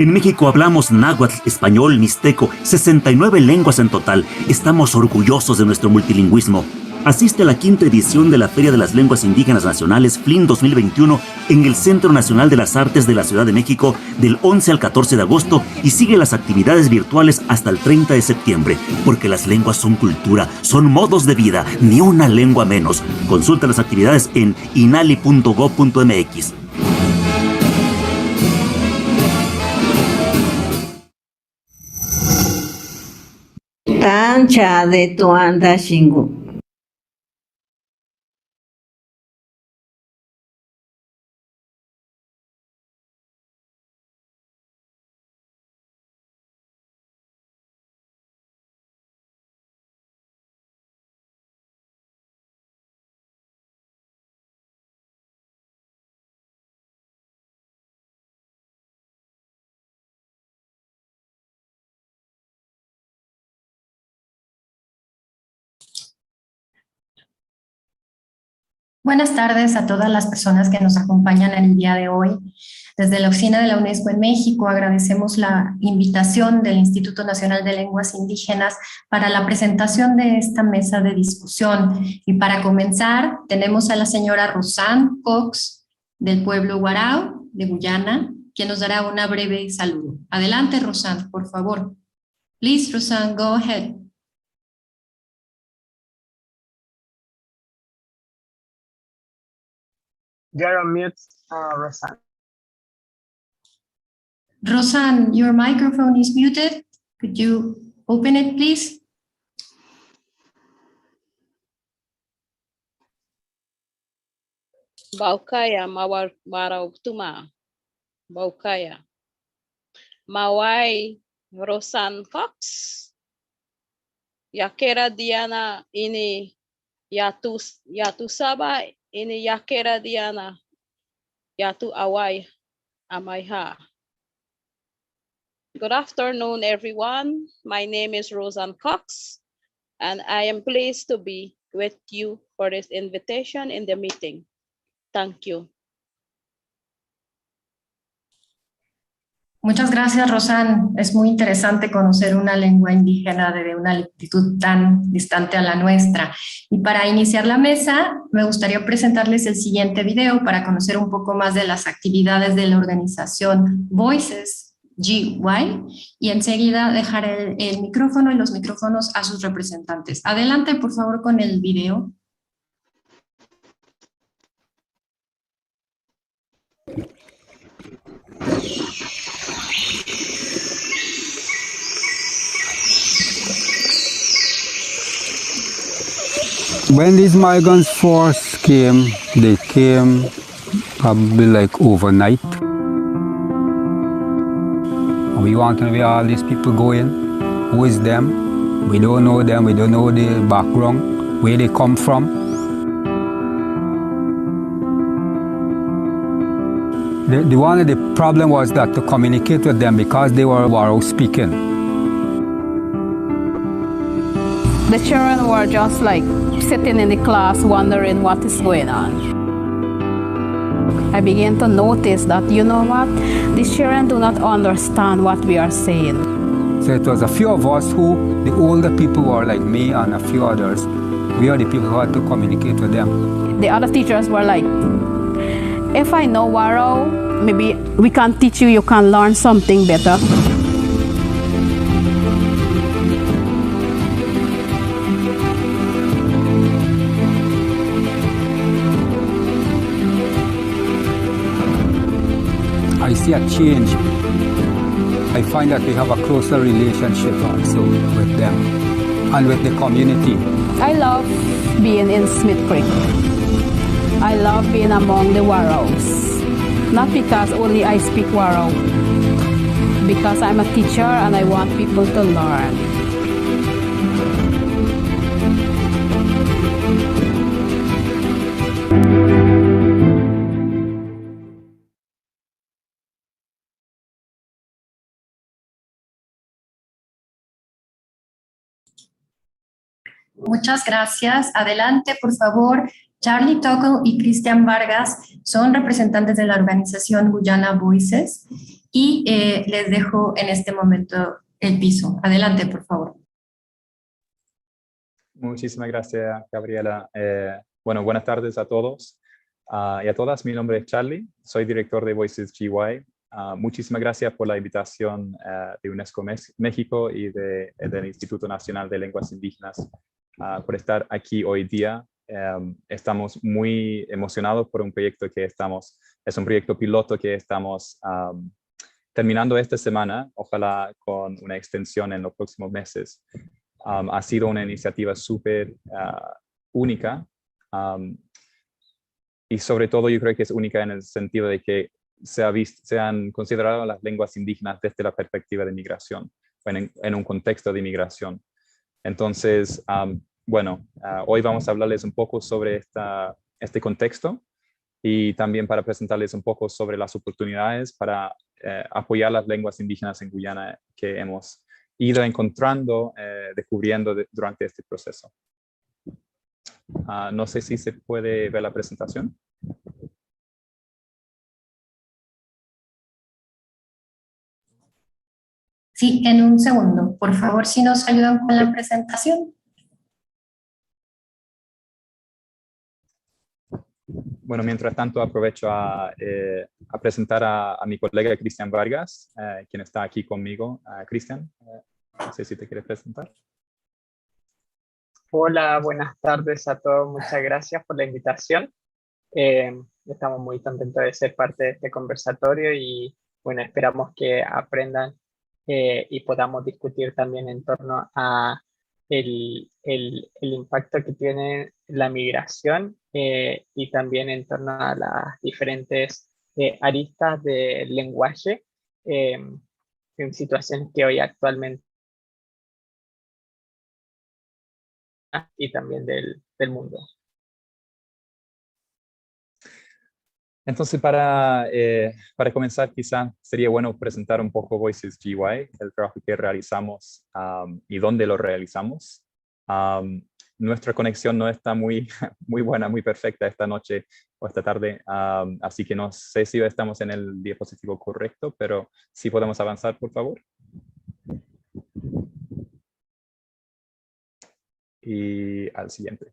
En México hablamos náhuatl, español, mixteco, 69 lenguas en total. Estamos orgullosos de nuestro multilingüismo. Asiste a la quinta edición de la Feria de las Lenguas Indígenas Nacionales FLIN 2021 en el Centro Nacional de las Artes de la Ciudad de México del 11 al 14 de agosto y sigue las actividades virtuales hasta el 30 de septiembre, porque las lenguas son cultura, son modos de vida, ni una lengua menos. Consulta las actividades en inali.gov.mx. Tancha de Tuanda Shingu. Buenas tardes a todas las personas que nos acompañan en el día de hoy. Desde la Oficina de la UNESCO en México agradecemos la invitación del Instituto Nacional de Lenguas Indígenas para la presentación de esta mesa de discusión. Y para comenzar, tenemos a la señora Rosanne Cox del pueblo Warao de Guyana, quien nos dará una breve saludo. Adelante, Rosanne, por favor. Please, Rosanne, go ahead. You're on mute, Rosanne. Rosanne, your microphone is muted. Could you open it, please? Baukaya Mawautuma. Baukaya. Mawai Rosanne Cox. Yakera Diana ini Yatusaba ini Yakera Diana Yatu Awai Amaiha. Good afternoon, everyone. My name is Rosanne Cox, and I am pleased to be with you for this invitation in the meeting. Thank you. Muchas gracias, Rosanne. Es muy interesante conocer una lengua indígena de una latitud tan distante a la nuestra. Y para iniciar la mesa, me gustaría presentarles el siguiente video para conocer un poco más de las actividades de la organización Voices GY, y enseguida dejar el micrófono y los micrófonos a sus representantes. Adelante, por favor, con el video. When these migrants first came, they came probably like overnight. And we want to know where all these people going, who is them. We don't know them, we don't know the background, where they come from. The one of the problem was that to communicate with them because they were Warao speaking. The children were just like sitting in the class wondering what is going on. I began to notice that, you know what, these children do not understand what we are saying. So it was a few of us who, the older people were like me and a few others, we are the people who had to communicate with them. The other teachers were like, if I know Warao, maybe we can teach you, you can learn something better. I see a change. I find that we have a closer relationship also with them and with the community. I love being in Smith Creek. I love being among the Waraos. Not because only I speak Warao, because I'm a teacher and I want people to learn. Muchas gracias. Adelante, por favor. Charlie Tockel y Cristian Vargas son representantes de la organización Guyana Voices y les dejo en este momento el piso. Adelante, por favor. Muchísimas gracias, Gabriela. Bueno, buenas tardes a todos y a todas. Mi nombre es Charlie, soy director de Voices GY. Muchísimas gracias por la invitación de UNESCO México y del Instituto Nacional de Lenguas Indígenas por estar aquí hoy día. Estamos muy emocionados por un proyecto que es un proyecto piloto que estamos terminando esta semana, ojalá con una extensión en los próximos meses. Ha sido una iniciativa súper única y sobre todo yo creo que es única en el sentido de que se han considerado las lenguas indígenas desde la perspectiva de migración, en un contexto de migración. Entonces, bueno, hoy vamos a hablarles un poco sobre este contexto y también para presentarles un poco sobre las oportunidades para apoyar las lenguas indígenas en Guyana que hemos ido encontrando, descubriendo durante este proceso. No sé si se puede ver la presentación. Sí, en un segundo. Por favor, si nos ayudan con la presentación. Bueno, mientras tanto aprovecho a presentar a mi colega Cristian Vargas, quien está aquí conmigo. Cristian, no sé si te quieres presentar. Hola, buenas tardes a todos. Muchas gracias por la invitación. Estamos muy contentos de ser parte de este conversatorio y bueno, esperamos que aprendan y podamos discutir también en torno a el impacto que tiene la migración y también en torno a las diferentes aristas del lenguaje en situaciones que hoy actualmente y también del mundo. Entonces, para comenzar, quizá sería bueno presentar un poco Voices GY, el trabajo que realizamos y dónde lo realizamos. Nuestra conexión no está muy buena, muy perfecta esta noche o esta tarde, así que no sé si estamos en el diapositivo correcto, pero sí podemos avanzar, por favor. Y al siguiente.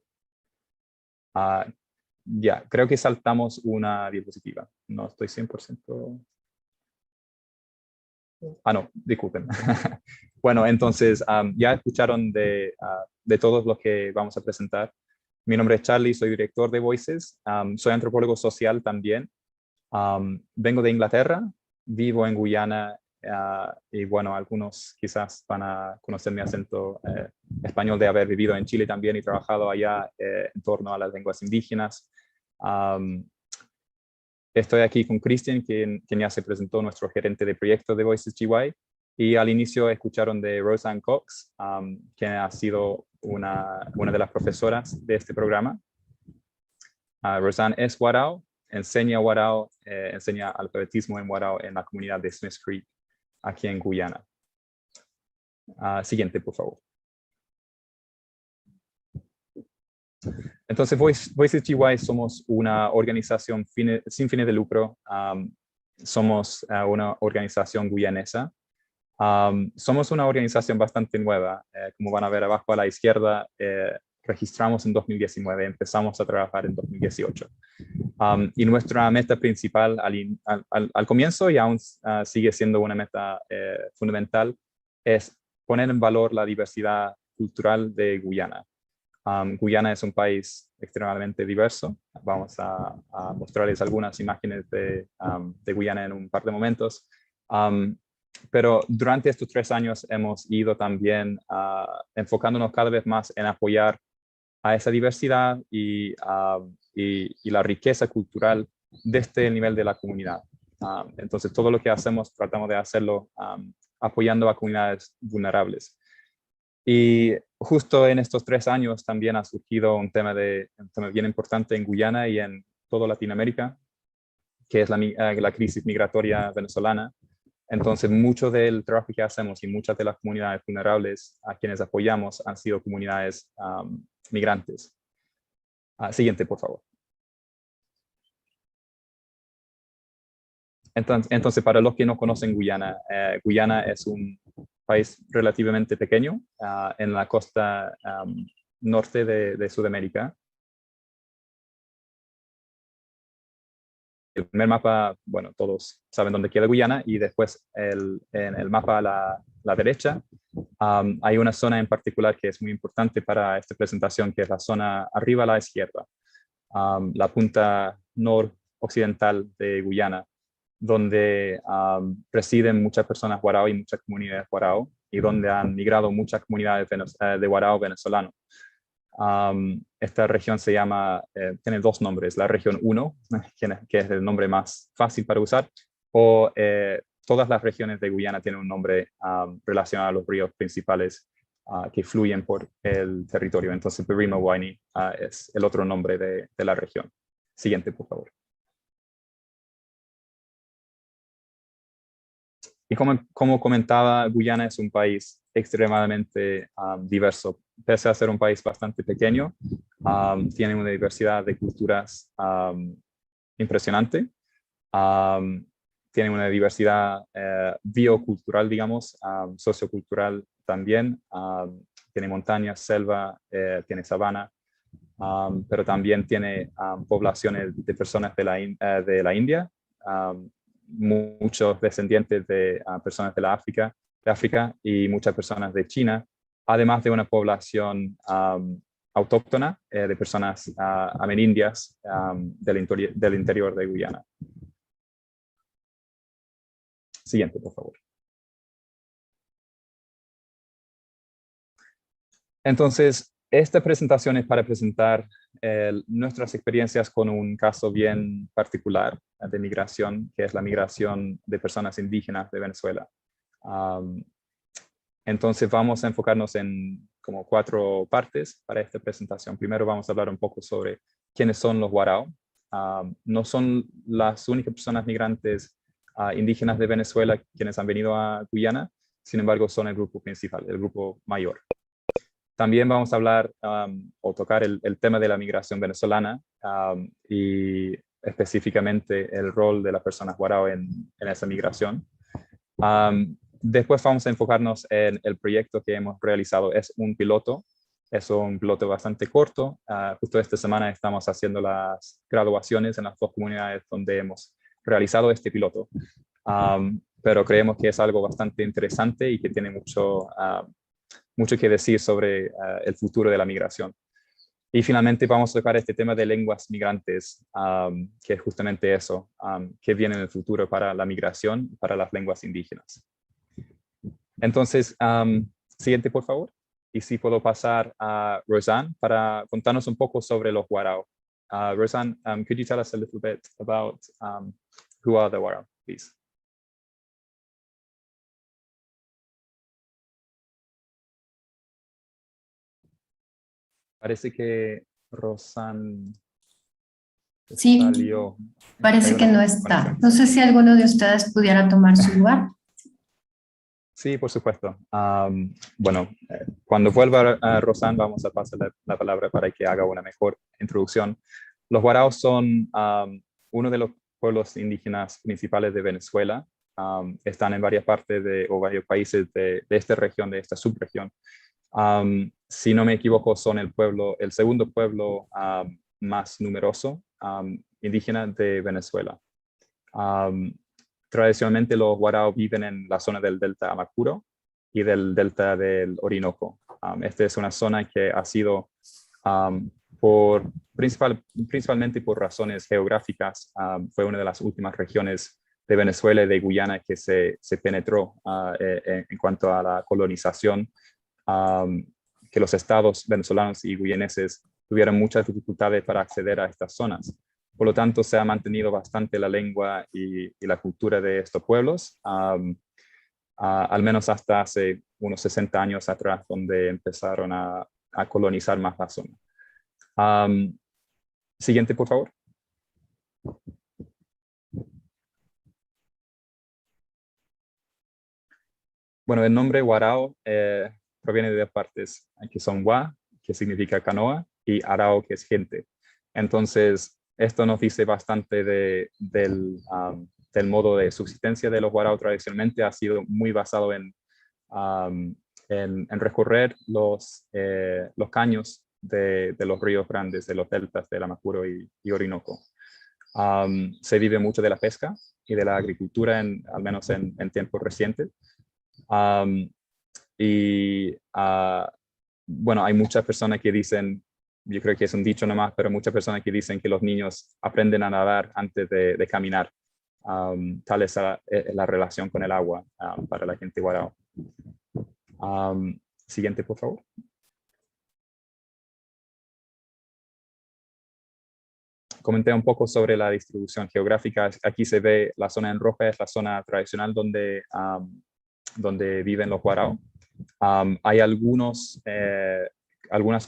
Ya, creo que saltamos una diapositiva. No estoy 100%... no, disculpen. Bueno, entonces ya escucharon de todos los que vamos a presentar. Mi nombre es Charlie, soy director de Voices. Soy antropólogo social también. Vengo de Inglaterra, vivo en Guyana y bueno, algunos quizás van a conocer mi acento español de haber vivido en Chile también y trabajado allá en torno a las lenguas indígenas. Estoy aquí con Cristian, quien ya se presentó, nuestro gerente de proyecto de Voices GY, y al inicio escucharon de Roseanne Cox, quien ha sido una de las profesoras de este programa. Roseanne es Warao, enseña Warao, enseña alfabetismo en Warao en la comunidad de Smith Creek, aquí en Guyana. Siguiente, por favor. Entonces, Voices GY somos una organización sin fines de lucro. Somos una organización guyanesa. Somos una organización bastante nueva. Como van a ver abajo a la izquierda, registramos en 2019, empezamos a trabajar en 2018. Y nuestra meta principal al comienzo, y aún sigue siendo una meta fundamental, es poner en valor la diversidad cultural de Guyana. Guyana es un país extremadamente diverso. Vamos a mostrarles algunas imágenes de Guyana en un par de momentos. Pero durante estos 3 años hemos ido también enfocándonos cada vez más en apoyar a esa diversidad y la riqueza cultural desde el nivel de la comunidad. Entonces, todo lo que hacemos tratamos de hacerlo apoyando a comunidades vulnerables. Y justo en estos 3 años también ha surgido un tema bien importante en Guyana y en toda Latinoamérica, que es la crisis migratoria venezolana. Entonces, mucho del trabajo que hacemos y muchas de las comunidades vulnerables a quienes apoyamos han sido comunidades migrantes. Siguiente, por favor. Entonces, para los que no conocen Guyana, Guyana es un país relativamente pequeño en la costa norte de Sudamérica. El primer mapa, bueno, todos saben dónde queda Guyana, y después en el mapa a la derecha hay una zona en particular que es muy importante para esta presentación, que es la zona arriba a la izquierda, la punta noroccidental de Guyana, donde residen muchas personas Warao y muchas comunidades Warao, y donde han migrado muchas comunidades de Warao venezolanos. Esta región se llama, tiene dos nombres, la región 1, que es el nombre más fácil para usar, o todas las regiones de Guyana tienen un nombre relacionado a los ríos principales que fluyen por el territorio. Entonces, Birima-Waini es el otro nombre de la región. Siguiente, por favor. Y como comentaba, Guyana es un país extremadamente diverso. Pese a ser un país bastante pequeño, tiene una diversidad de culturas impresionante. Tiene una diversidad biocultural, digamos, sociocultural también. Tiene montañas, selva, tiene sabana, pero también tiene poblaciones de personas de la India, muchos descendientes de personas de África y muchas personas de China, además de una población autóctona de personas amerindias del interior de Guyana. Siguiente, por favor. Entonces, esta presentación es para presentar nuestras experiencias con un caso bien particular de migración, que es la migración de personas indígenas de Venezuela. Entonces vamos a enfocarnos en como 4 partes para esta presentación. Primero vamos a hablar un poco sobre quiénes son los Warao. No son las únicas personas migrantes indígenas de Venezuela quienes han venido a Guyana, sin embargo son el grupo principal, el grupo mayor. También vamos a hablar o tocar el tema de la migración venezolana y específicamente el rol de las personas Warao en esa migración. Después vamos a enfocarnos en el proyecto que hemos realizado. Es un piloto bastante corto. Justo esta semana estamos haciendo las graduaciones en las 2 comunidades donde hemos realizado este piloto. Pero creemos que es algo bastante interesante y que tiene mucho que decir sobre el futuro de la migración. Y finalmente vamos a tocar este tema de lenguas migrantes, que es justamente eso, que viene en el futuro para la migración, para las lenguas indígenas. Entonces, siguiente, por favor. Y si puedo pasar a Rosanne para contarnos un poco sobre los Warao. Rosanne, could you tell us a little bit about who are the Warao, please? Parece que Rosanne Sí, salió. parece que no está. No sé si alguno de ustedes pudiera tomar su lugar. Sí, por supuesto. Bueno, cuando vuelva a Rosanne, vamos a pasar la palabra para que haga una mejor introducción. Los Warao son uno de los pueblos indígenas principales de Venezuela. Están en varias partes o varios países de esta región, de esta subregión. Si no me equivoco, son el segundo pueblo más numeroso indígena de Venezuela. Tradicionalmente los Warao viven en la zona del delta Amacuro y del delta del Orinoco. Esta es una zona que ha sido, principalmente por razones geográficas, fue una de las últimas regiones de Venezuela y de Guyana que se penetró en cuanto a la colonización, que los estados venezolanos y guyaneses tuvieron muchas dificultades para acceder a estas zonas. Por lo tanto, se ha mantenido bastante la lengua y la cultura de estos pueblos, al menos hasta hace unos 60 años atrás, donde empezaron a colonizar más la zona. Siguiente, por favor. Bueno, el nombre Warao proviene de 2 partes, que son Wa, que significa canoa, y Arao, que es gente. Entonces, esto nos dice bastante del del modo de subsistencia de los guaraos tradicionalmente ha sido muy basado en recorrer los caños de los ríos grandes, de los deltas del Amacuro y Orinoco. Se vive mucho de la pesca y de la agricultura, al menos en tiempos recientes. Bueno, hay muchas personas que dicen, yo creo que es un dicho nomás, pero muchas personas que dicen que los niños aprenden a nadar antes de caminar. Tal es la relación con el agua para la gente guarao. Siguiente, por favor. Comenté un poco sobre la distribución geográfica. Aquí se ve la zona en roja, es la zona tradicional donde viven los guarao. Hay algunas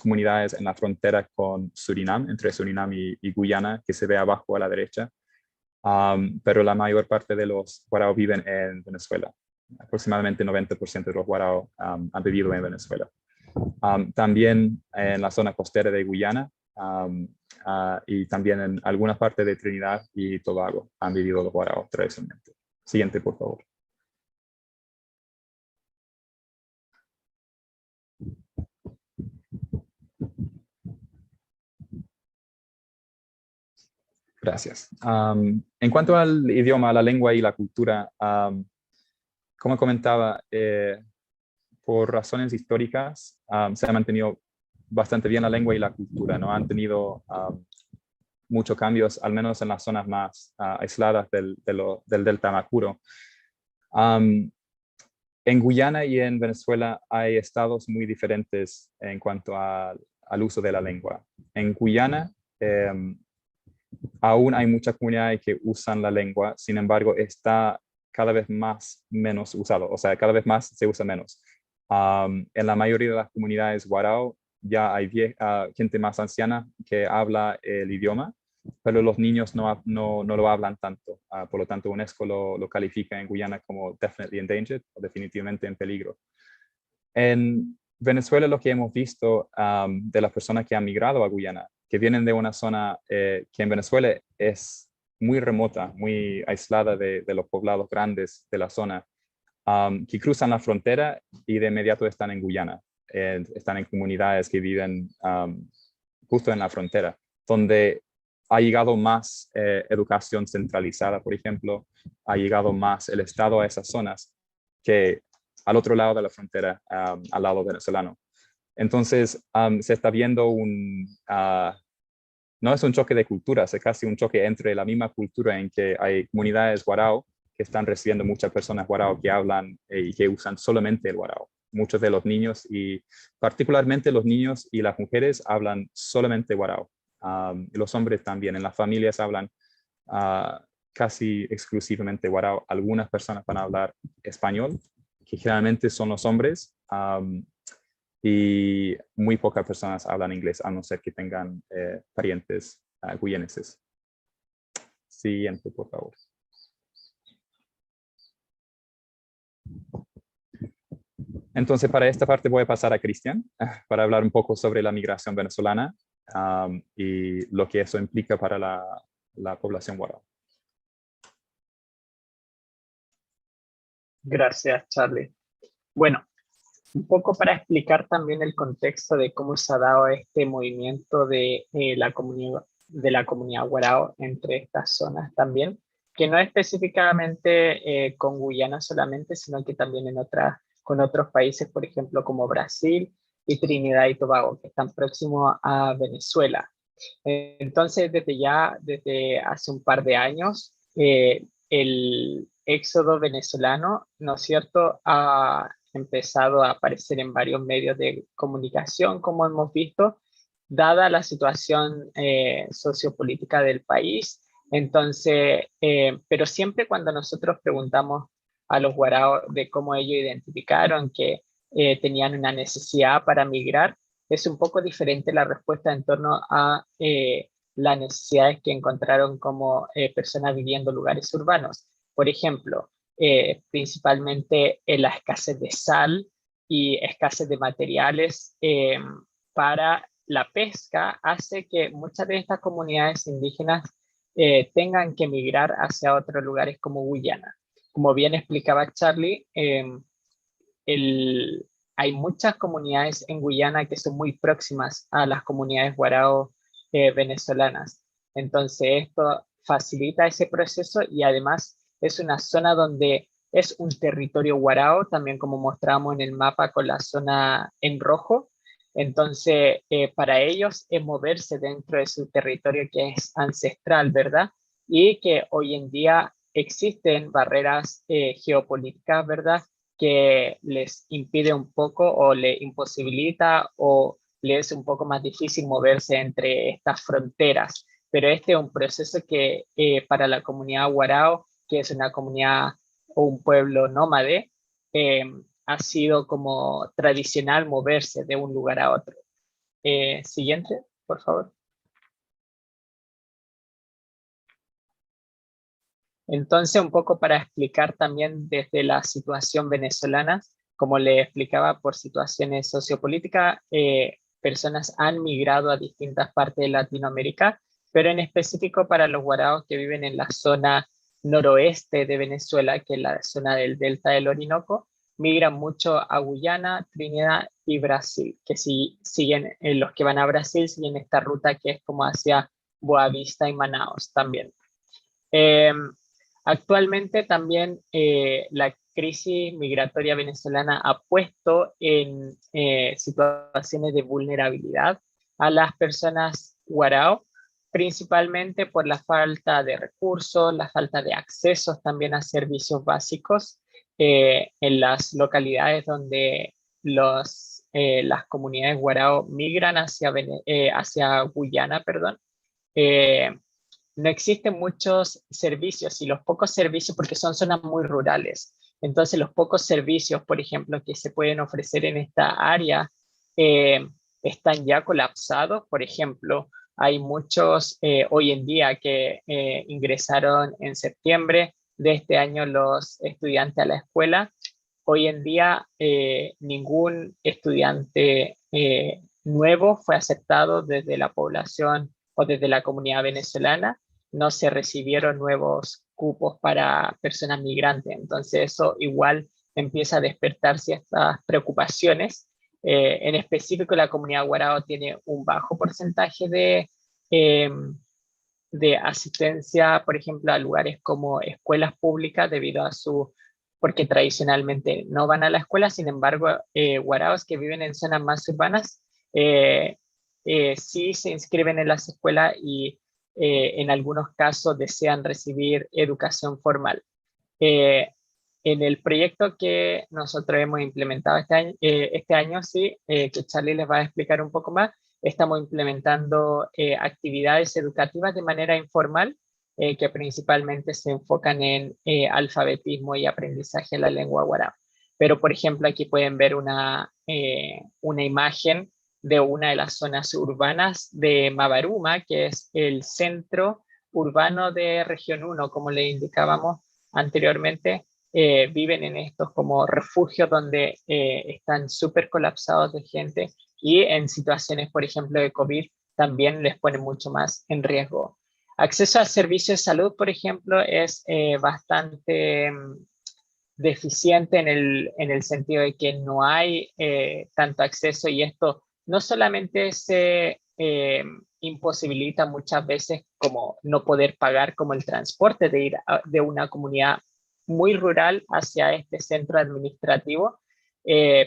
comunidades en la frontera con Surinam, entre Surinam y Guyana, que se ve abajo a la derecha. Pero la mayor parte de los guarao viven en Venezuela. Aproximadamente 90% de los guarao han vivido en Venezuela. También en la zona costera de Guyana y también en algunas partes de Trinidad y Tobago han vivido los guarao tradicionalmente. Siguiente, por favor. Gracias. En cuanto al idioma, la lengua y la cultura, como comentaba, por razones históricas se ha mantenido bastante bien la lengua y la cultura. No han tenido muchos cambios, al menos en las zonas más aisladas del delta Amacuro. En Guyana y en Venezuela hay estados muy diferentes en cuanto al uso de la lengua. En Guyana aún hay muchas comunidades que usan la lengua, sin embargo está cada vez menos usado, o sea, cada vez más se usa menos. En la mayoría de las comunidades guarao ya hay gente más anciana que habla el idioma, pero los niños no lo hablan tanto. Por lo tanto, UNESCO lo califica en Guyana como definitely endangered, o definitivamente en peligro. En Venezuela lo que hemos visto de las personas que han migrado a Guyana, que vienen de una zona que en Venezuela es muy remota, muy aislada de los poblados grandes de la zona, que cruzan la frontera y de inmediato están en Guyana. Están en comunidades que viven justo en la frontera, donde ha llegado más educación centralizada, por ejemplo, ha llegado más el Estado a esas zonas que al otro lado de la frontera, al lado venezolano. Entonces, se está viendo no es un choque de culturas, es casi un choque entre la misma cultura en que hay comunidades guarao que están recibiendo muchas personas guarao que hablan y que usan solamente el guarao. Muchos de los niños, y particularmente los niños y las mujeres, hablan solamente guarao. Los hombres también, en las familias hablan casi exclusivamente guarao. Algunas personas van a hablar español, que generalmente son los hombres, y muy pocas personas hablan inglés, a no ser que tengan parientes guyaneses. Siguiente, por favor. Entonces, para esta parte voy a pasar a Cristian para hablar un poco sobre la migración venezolana y lo que eso implica para la población guarao. Gracias, Charlie. Bueno, un poco para explicar también el contexto de cómo se ha dado este movimiento de la comunidad guarao entre estas zonas también, que no específicamente con Guyana solamente, sino que también con otros países, por ejemplo, como Brasil y Trinidad y Tobago, que están próximos a Venezuela. Entonces, desde hace un par de años, el éxodo venezolano, ¿no es cierto?, ha empezado a aparecer en varios medios de comunicación, como hemos visto, dada la situación sociopolítica del país. Entonces, pero siempre cuando nosotros preguntamos a los guarao de cómo ellos identificaron que tenían una necesidad para migrar, es un poco diferente la respuesta en torno a las necesidades que encontraron como personas viviendo en lugares urbanos. Por ejemplo, principalmente en la escasez de sal y escasez de materiales para la pesca, hace que muchas de estas comunidades indígenas tengan que migrar hacia otros lugares como Guyana. Como bien explicaba Charlie, hay muchas comunidades en Guyana que son muy próximas a las comunidades guarao venezolanas. Entonces esto facilita ese proceso y además es una zona donde es un territorio guarao, también como mostramos en el mapa con la zona en rojo. Entonces, para ellos es moverse dentro de su territorio que es ancestral, ¿verdad? Y que hoy en día existen barreras geopolíticas, ¿verdad? Que les impide un poco o le imposibilita o le es un poco más difícil moverse entre estas fronteras. Pero este es un proceso que para la comunidad Warao, que es una comunidad o un pueblo nómade, ha sido como tradicional moverse de un lugar a otro. Siguiente, por favor. Entonces, un poco para explicar también desde la situación venezolana, como le explicaba, por situaciones sociopolíticas, personas han migrado a distintas partes de Latinoamérica, pero en específico para los guaraos que viven en la zona noroeste de Venezuela, que es la zona del delta del Orinoco, migran mucho a Guyana, Trinidad y Brasil, que si siguen, los que van a Brasil siguen esta ruta que es como hacia Boavista y Manaos también. Actualmente también la crisis migratoria venezolana ha puesto en situaciones de vulnerabilidad a las personas guarao, principalmente por la falta de recursos, la falta de accesos también a servicios básicos en las localidades donde las comunidades guarao migran hacia Guyana, perdón. No existen muchos servicios y los pocos servicios, porque son zonas muy rurales, entonces los pocos servicios, por ejemplo, que se pueden ofrecer en esta área están ya colapsados. Por ejemplo, hay muchos hoy en día que ingresaron en septiembre de este año los estudiantes a la escuela. Hoy en día ningún estudiante nuevo fue aceptado desde la población o desde la comunidad venezolana. No se recibieron nuevos cupos para personas migrantes. Entonces eso igual empieza a despertar ciertas preocupaciones. En específico, la comunidad guarao tiene un bajo porcentaje de asistencia, por ejemplo, a lugares como escuelas públicas debido a porque tradicionalmente no van a la escuela. Sin embargo, guaraos que viven en zonas más urbanas sí se inscriben en las escuelas y en algunos casos desean recibir educación formal. En el proyecto que nosotros hemos implementado este año sí, que Charlie les va a explicar un poco más, estamos implementando actividades educativas de manera informal que principalmente se enfocan en alfabetismo y aprendizaje de la lengua guarao. Pero, por ejemplo, aquí pueden ver una imagen de una de las zonas urbanas de Mabaruma, que es el centro urbano de Región 1, como le indicábamos anteriormente. Viven en estos como refugios donde están súper colapsados de gente y en situaciones, por ejemplo, de COVID, también les pone mucho más en riesgo. Acceso a servicios de salud, por ejemplo, es bastante deficiente en el sentido de que no hay tanto acceso, y esto no solamente se imposibilita muchas veces como no poder pagar como el transporte de ir de una comunidad muy rural hacia este centro administrativo,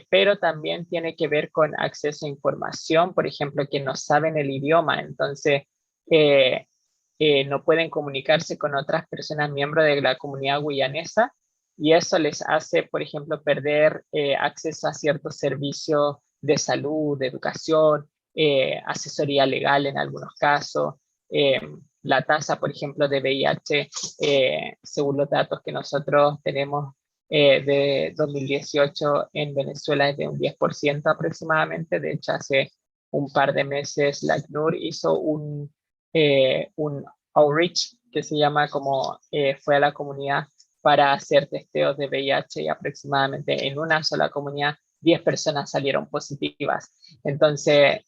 pero también tiene que ver con acceso a información, por ejemplo, que no saben el idioma, entonces no pueden comunicarse con otras personas miembros de la comunidad guyanesa, y eso les hace, por ejemplo, perder acceso a ciertos servicios de salud, de educación, asesoría legal en algunos casos. La tasa, por ejemplo, de VIH, según los datos que nosotros tenemos de 2018 en Venezuela, es de un 10% aproximadamente. De hecho, hace un par de meses la ACNUR hizo un outreach que se llama como fue a la comunidad para hacer testeos de VIH, y aproximadamente en una sola comunidad 10 personas salieron positivas. Entonces,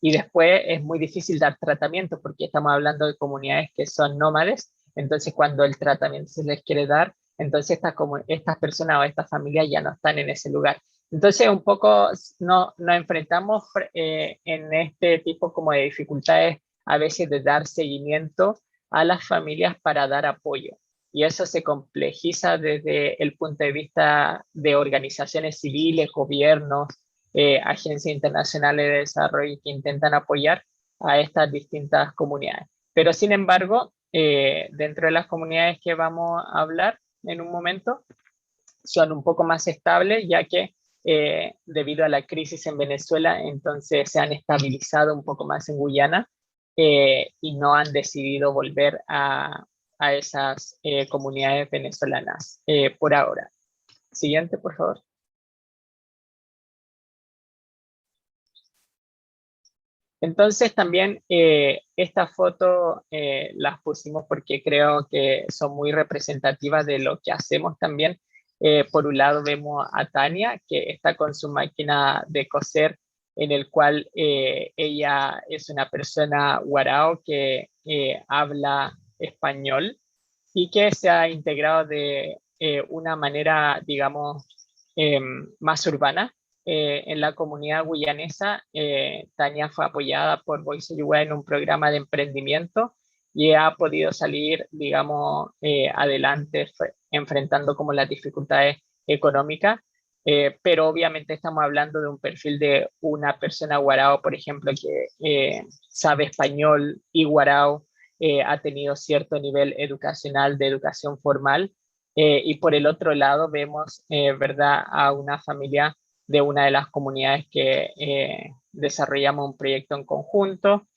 y después es muy difícil dar tratamiento porque estamos hablando de comunidades que son nómades, entonces cuando el tratamiento se les quiere dar, entonces estas personas o estas familias ya no están en ese lugar. Entonces un poco nos enfrentamos en este tipo como de dificultades a veces de dar seguimiento a las familias para dar apoyo. Y eso se complejiza desde el punto de vista de organizaciones civiles, gobiernos, agencias internacionales de desarrollo que intentan apoyar a estas distintas comunidades. Pero sin embargo, dentro de las comunidades que vamos a hablar en un momento, son un poco más estables, ya que debido a la crisis en Venezuela, entonces se han estabilizado un poco más en Guyana y no han decidido volver a esas comunidades venezolanas por ahora. Siguiente, por favor. Entonces también esta foto las pusimos porque creo que son muy representativas de lo que hacemos también. Por un lado vemos a Tania, que está con su máquina de coser, en el cual ella es una persona guarao que habla español y que se ha integrado de una manera, digamos, más urbana. En la comunidad guyanesa, Tania fue apoyada por Voice Ayuda en un programa de emprendimiento y ha podido salir, digamos, adelante enfrentando como las dificultades económicas, pero obviamente estamos hablando de un perfil de una persona guarao, por ejemplo, que sabe español y guarao, ha tenido cierto nivel educacional de educación formal, y por el otro lado vemos, ¿verdad?, a una familia de una de las comunidades que desarrollamos un proyecto en conjunto,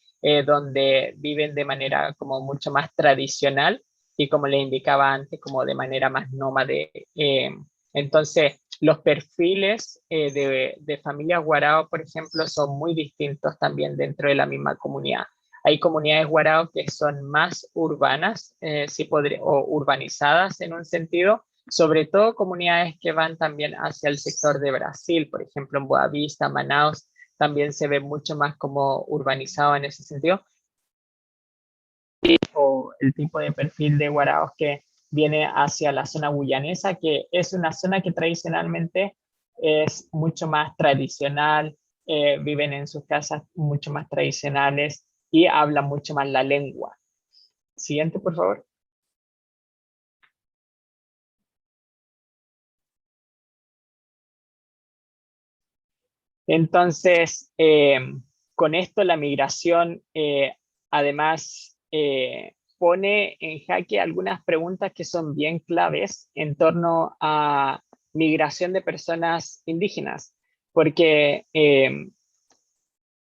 donde viven de manera como mucho más tradicional y como les indicaba antes, como de manera más nómade. Entonces, los perfiles de familias guarao, por ejemplo, son muy distintos también dentro de la misma comunidad. Hay comunidades guarao que son más urbanas, o urbanizadas en un sentido, sobre todo comunidades que van también hacia el sector de Brasil, por ejemplo, en Boavista, Manaus, también se ve mucho más como urbanizado en ese sentido. O el tipo de perfil de guaraos que viene hacia la zona guyanesa, que es una zona que tradicionalmente es mucho más tradicional, viven en sus casas mucho más tradicionales y hablan mucho más la lengua. Siguiente, por favor. Entonces, con esto la migración además pone en jaque algunas preguntas que son bien claves en torno a migración de personas indígenas, porque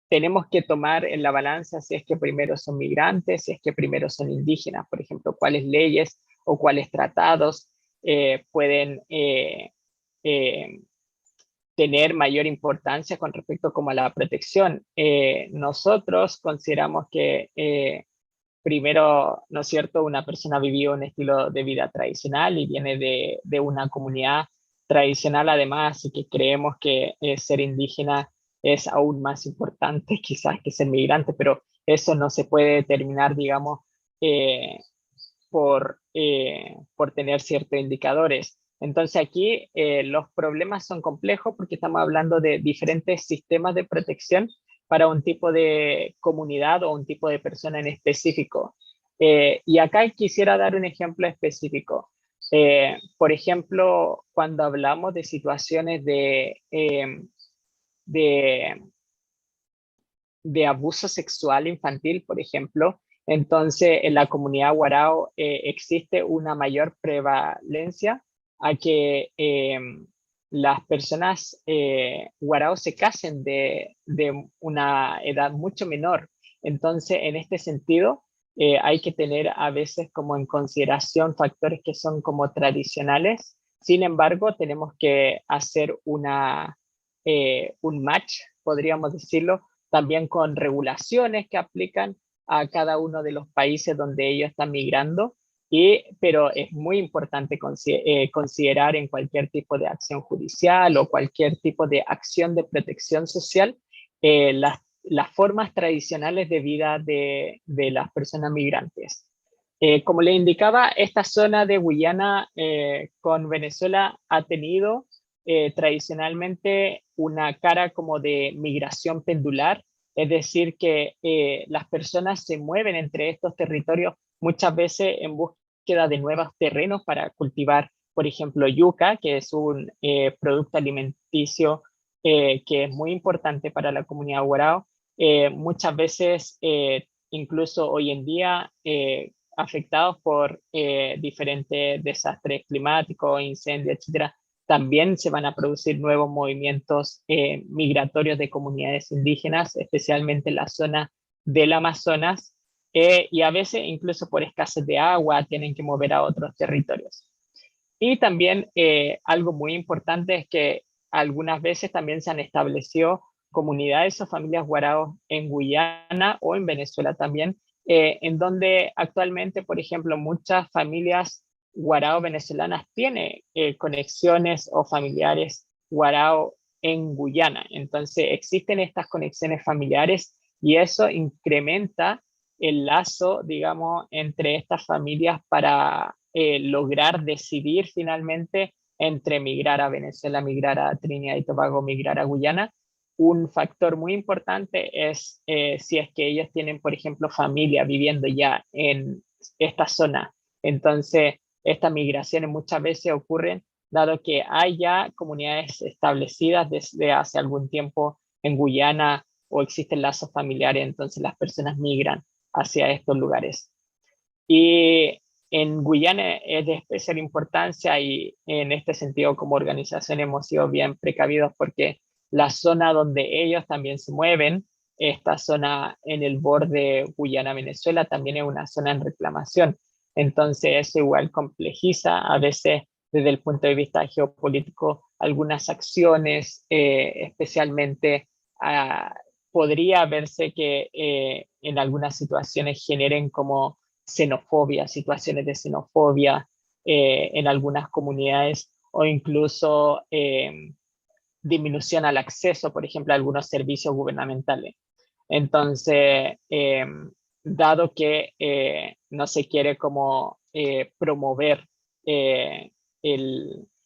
tenemos que tomar en la balanza si es que primero son migrantes, si es que primero son indígenas, por ejemplo, cuáles leyes o cuáles tratados pueden tener mayor importancia con respecto como a la protección. Nosotros consideramos que primero, ¿no es cierto?, una persona vivió un estilo de vida tradicional y viene de una comunidad tradicional además, y que creemos que ser indígena es aún más importante quizás que ser migrante, pero eso no se puede determinar, digamos, por tener ciertos indicadores. Entonces aquí los problemas son complejos porque estamos hablando de diferentes sistemas de protección para un tipo de comunidad o un tipo de persona en específico. Y acá quisiera dar un ejemplo específico. Por ejemplo, cuando hablamos de situaciones de abuso sexual infantil, por ejemplo, entonces en la comunidad guarao existe una mayor prevalencia a que las personas guarao se casen de una edad mucho menor. Entonces, en este sentido, hay que tener a veces como en consideración factores que son como tradicionales. Sin embargo, tenemos que hacer un match, podríamos decirlo, también con regulaciones que aplican a cada uno de los países donde ellos están migrando, pero es muy importante considerar en cualquier tipo de acción judicial o cualquier tipo de acción de protección social las formas tradicionales de vida de las personas migrantes. Como le indicaba, esta zona de Guyana con Venezuela ha tenido tradicionalmente una cara como de migración pendular, es decir, que las personas se mueven entre estos territorios muchas veces en búsqueda de nuevos terrenos para cultivar, por ejemplo, yuca, que es un producto alimenticio que es muy importante para la comunidad Warao. Muchas veces, incluso hoy en día, afectados por diferentes desastres climáticos, incendios, etcétera, también se van a producir nuevos movimientos migratorios de comunidades indígenas, especialmente en la zona del Amazonas, y a veces incluso por escasez de agua tienen que mover a otros territorios. Y también algo muy importante es que algunas veces también se han establecido comunidades o familias guaraos en Guyana o en Venezuela también, en donde actualmente, por ejemplo, muchas familias guarao venezolanas tienen conexiones o familiares guarao en Guyana. Entonces existen estas conexiones familiares y eso incrementa el lazo, digamos, entre estas familias para lograr decidir finalmente entre migrar a Venezuela, migrar a Trinidad y Tobago, migrar a Guyana. Un factor muy importante es si es que ellos tienen, por ejemplo, familia viviendo ya en esta zona. Entonces, estas migraciones muchas veces ocurren dado que hay ya comunidades establecidas desde hace algún tiempo en Guyana o existen lazos familiares, entonces las personas migran hacia estos lugares. Y en Guyana es de especial importancia y en este sentido como organización hemos sido bien precavidos porque la zona donde ellos también se mueven, esta zona en el borde Guyana-Venezuela también es una zona en reclamación. Entonces eso igual complejiza a veces desde el punto de vista geopolítico algunas acciones, especialmente podría verse que en algunas situaciones generen como xenofobia, situaciones de xenofobia en algunas comunidades o incluso disminución al acceso, por ejemplo, a algunos servicios gubernamentales. Entonces, dado que no se quiere como promover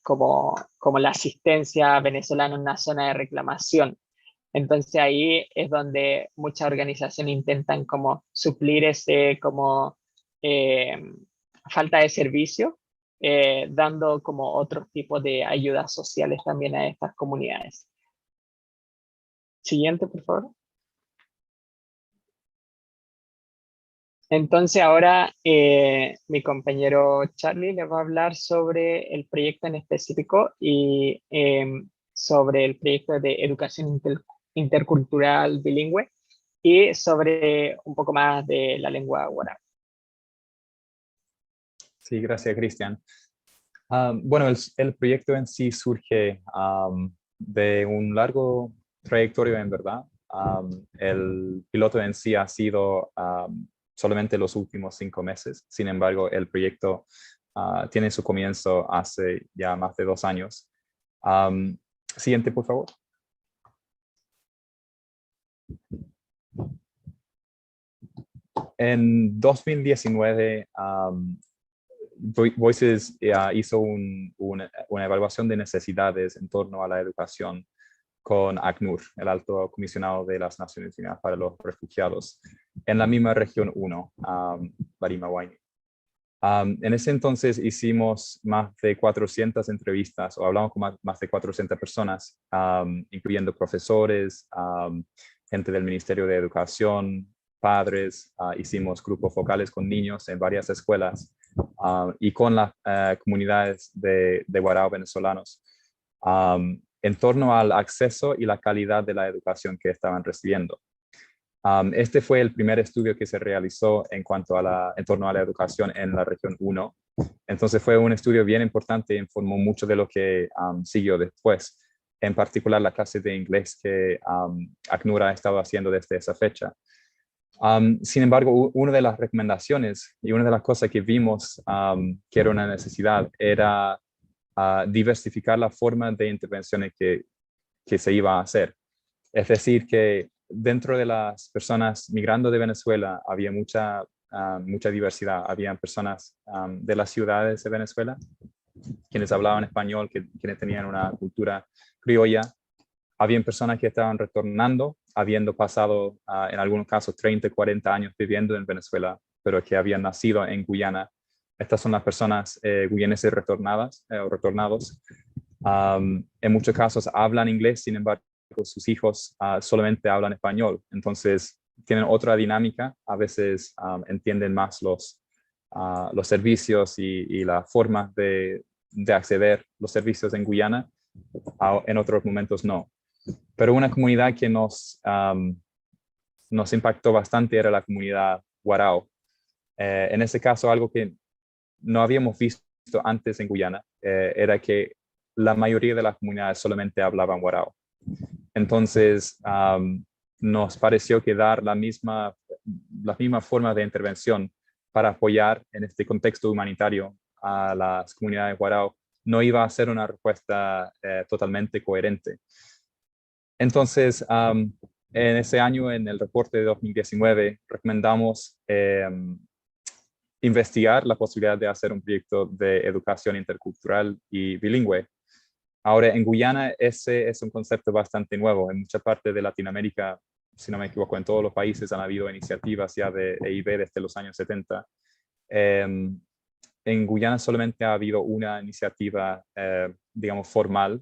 como la asistencia venezolana en una zona de reclamación, entonces ahí es donde muchas organizaciones intentan como suplir ese como falta de servicio, dando como otros tipos de ayudas sociales también a estas comunidades. Siguiente, por favor. Entonces ahora mi compañero Charlie les va a hablar sobre el proyecto en específico y sobre el proyecto de educación intercultural bilingüe y sobre un poco más de la lengua guaraní. Sí, gracias, Cristian. Bueno, el proyecto en sí surge de un largo trayectoria, en verdad. El piloto en sí ha sido solamente los últimos 5 meses. Sin embargo, el proyecto tiene su comienzo hace ya más de 2 años. Siguiente, por favor. En 2019, Voices hizo una evaluación de necesidades en torno a la educación con ACNUR, el Alto Comisionado de las Naciones Unidas para los Refugiados, en la misma región 1, Barima-Waini. En ese entonces hicimos más de 400 entrevistas, o hablamos con más de 400 personas, incluyendo profesores, gente del Ministerio de Educación, padres, hicimos grupos focales con niños en varias escuelas y con las comunidades de guarao venezolanos en torno al acceso y la calidad de la educación que estaban recibiendo. Este fue el primer estudio que se realizó en torno a la educación en la región 1. Entonces fue un estudio bien importante y informó mucho de lo que siguió después, en particular la clase de inglés que ACNUR ha estado haciendo desde esa fecha. Sin embargo, una de las recomendaciones y una de las cosas que vimos que era una necesidad era diversificar la forma de intervenciones que se iba a hacer. Es decir, que dentro de las personas migrando de Venezuela había mucha diversidad. Había personas de las ciudades de Venezuela, quienes hablaban español, quienes tenían una cultura criolla. Habían personas que estaban retornando, habiendo pasado en algunos casos 30, 40 años viviendo en Venezuela, pero que habían nacido en Guyana. Estas son las personas guyaneses retornadas o retornados. En muchos casos hablan inglés, sin embargo, sus hijos solamente hablan español. Entonces, tienen otra dinámica. A veces entienden más los servicios y la forma de acceder a los servicios en Guyana. En otros momentos no. Pero una comunidad que nos impactó bastante era la comunidad Warao. En ese caso, algo que no habíamos visto antes en Guyana era que la mayoría de las comunidades solamente hablaban Warao. Entonces, nos pareció que dar la misma forma de intervención para apoyar en este contexto humanitario a las comunidades Warao no iba a ser una respuesta totalmente coherente. Entonces, en ese año, en el reporte de 2019, recomendamos investigar la posibilidad de hacer un proyecto de educación intercultural y bilingüe. Ahora, en Guyana, ese es un concepto bastante nuevo. En mucha parte de Latinoamérica, si no me equivoco, en todos los países han habido iniciativas ya de EIB desde los años 70. En Guyana solamente ha habido una iniciativa, digamos, formal,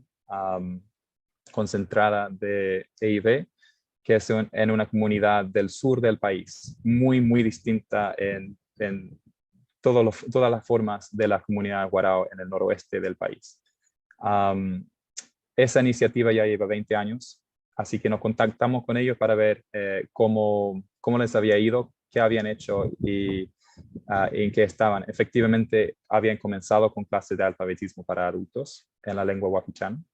concentrada de EIB, que es en una comunidad del sur del país, muy, muy distinta en todas las formas de la comunidad Warao en el noroeste del país. Esa iniciativa ya lleva 20 años, así que nos contactamos con ellos para ver cómo les había ido, qué habían hecho y en qué estaban. Efectivamente, habían comenzado con clases de alfabetismo para adultos en la lengua Wapichán.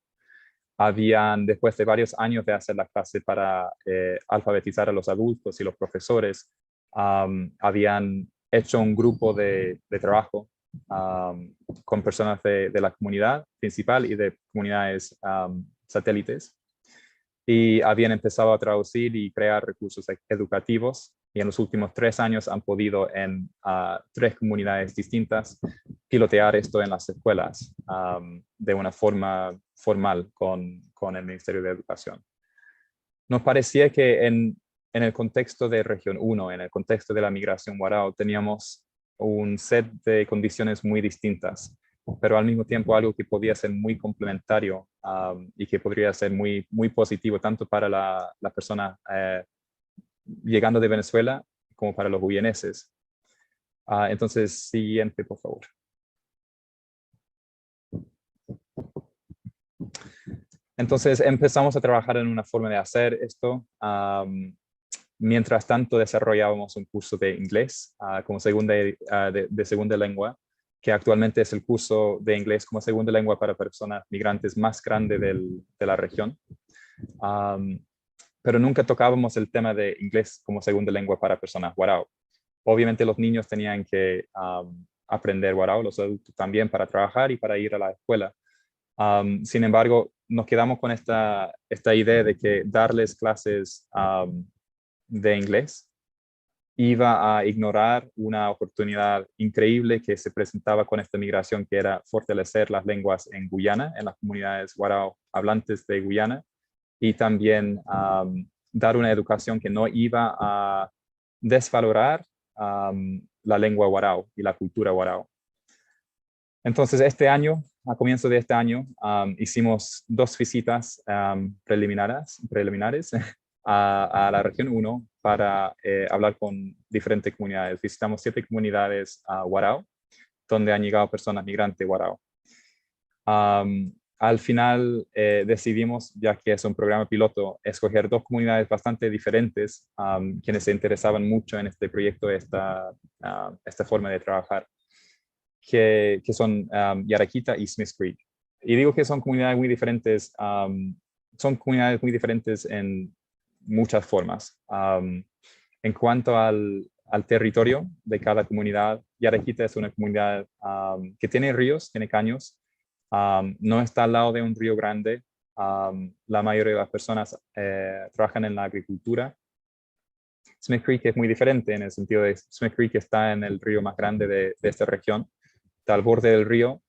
Después de varios años de hacer la clase para alfabetizar a los adultos y los profesores, habían hecho un grupo de trabajo con personas de la comunidad principal y de comunidades satélites, y habían empezado a traducir y crear recursos educativos, y en los últimos 3 años han podido en 3 comunidades distintas pilotear esto en las escuelas de una forma formal con el Ministerio de Educación. Nos parecía que en el contexto de Región 1, en el contexto de la migración Warao, teníamos un set de condiciones muy distintas, pero al mismo tiempo algo que podía ser muy complementario y que podría ser muy, muy positivo tanto para la persona llegando de Venezuela como para los guyaneses. Entonces, siguiente, por favor. Entonces empezamos a trabajar en una forma de hacer esto. Mientras tanto desarrollábamos un curso de inglés como de segunda lengua, que actualmente es el curso de inglés como segunda lengua para personas migrantes más grande de la región. Pero nunca tocábamos el tema de inglés como segunda lengua para personas Warao. Obviamente los niños tenían que aprender Warao, los adultos también, para trabajar y para ir a la escuela. Sin embargo, nos quedamos con esta idea de que darles clases de inglés iba a ignorar una oportunidad increíble que se presentaba con esta migración, que era fortalecer las lenguas en Guyana, en las comunidades Warao hablantes de Guyana, y también dar una educación que no iba a desvalorar la lengua Warao y la cultura Warao. Entonces, a comienzo de este año, hicimos 2 visitas preliminares a la región 1 para hablar con diferentes comunidades. Visitamos 7 comunidades Warao, donde han llegado personas migrantes Warao. Al final decidimos, ya que es un programa piloto, escoger 2 comunidades bastante diferentes, quienes se interesaban mucho en este proyecto, esta forma de trabajar, que son Yarakita y Smith Creek. Y digo que son comunidades muy diferentes, en muchas formas. En cuanto al territorio de cada comunidad, Yarakita es una comunidad que tiene ríos, tiene caños, no está al lado de un río grande, La mayoría de las personas trabajan en la agricultura. Smith Creek es muy diferente en el sentido de Smith Creek está en el río más grande de esta región, está al borde del río.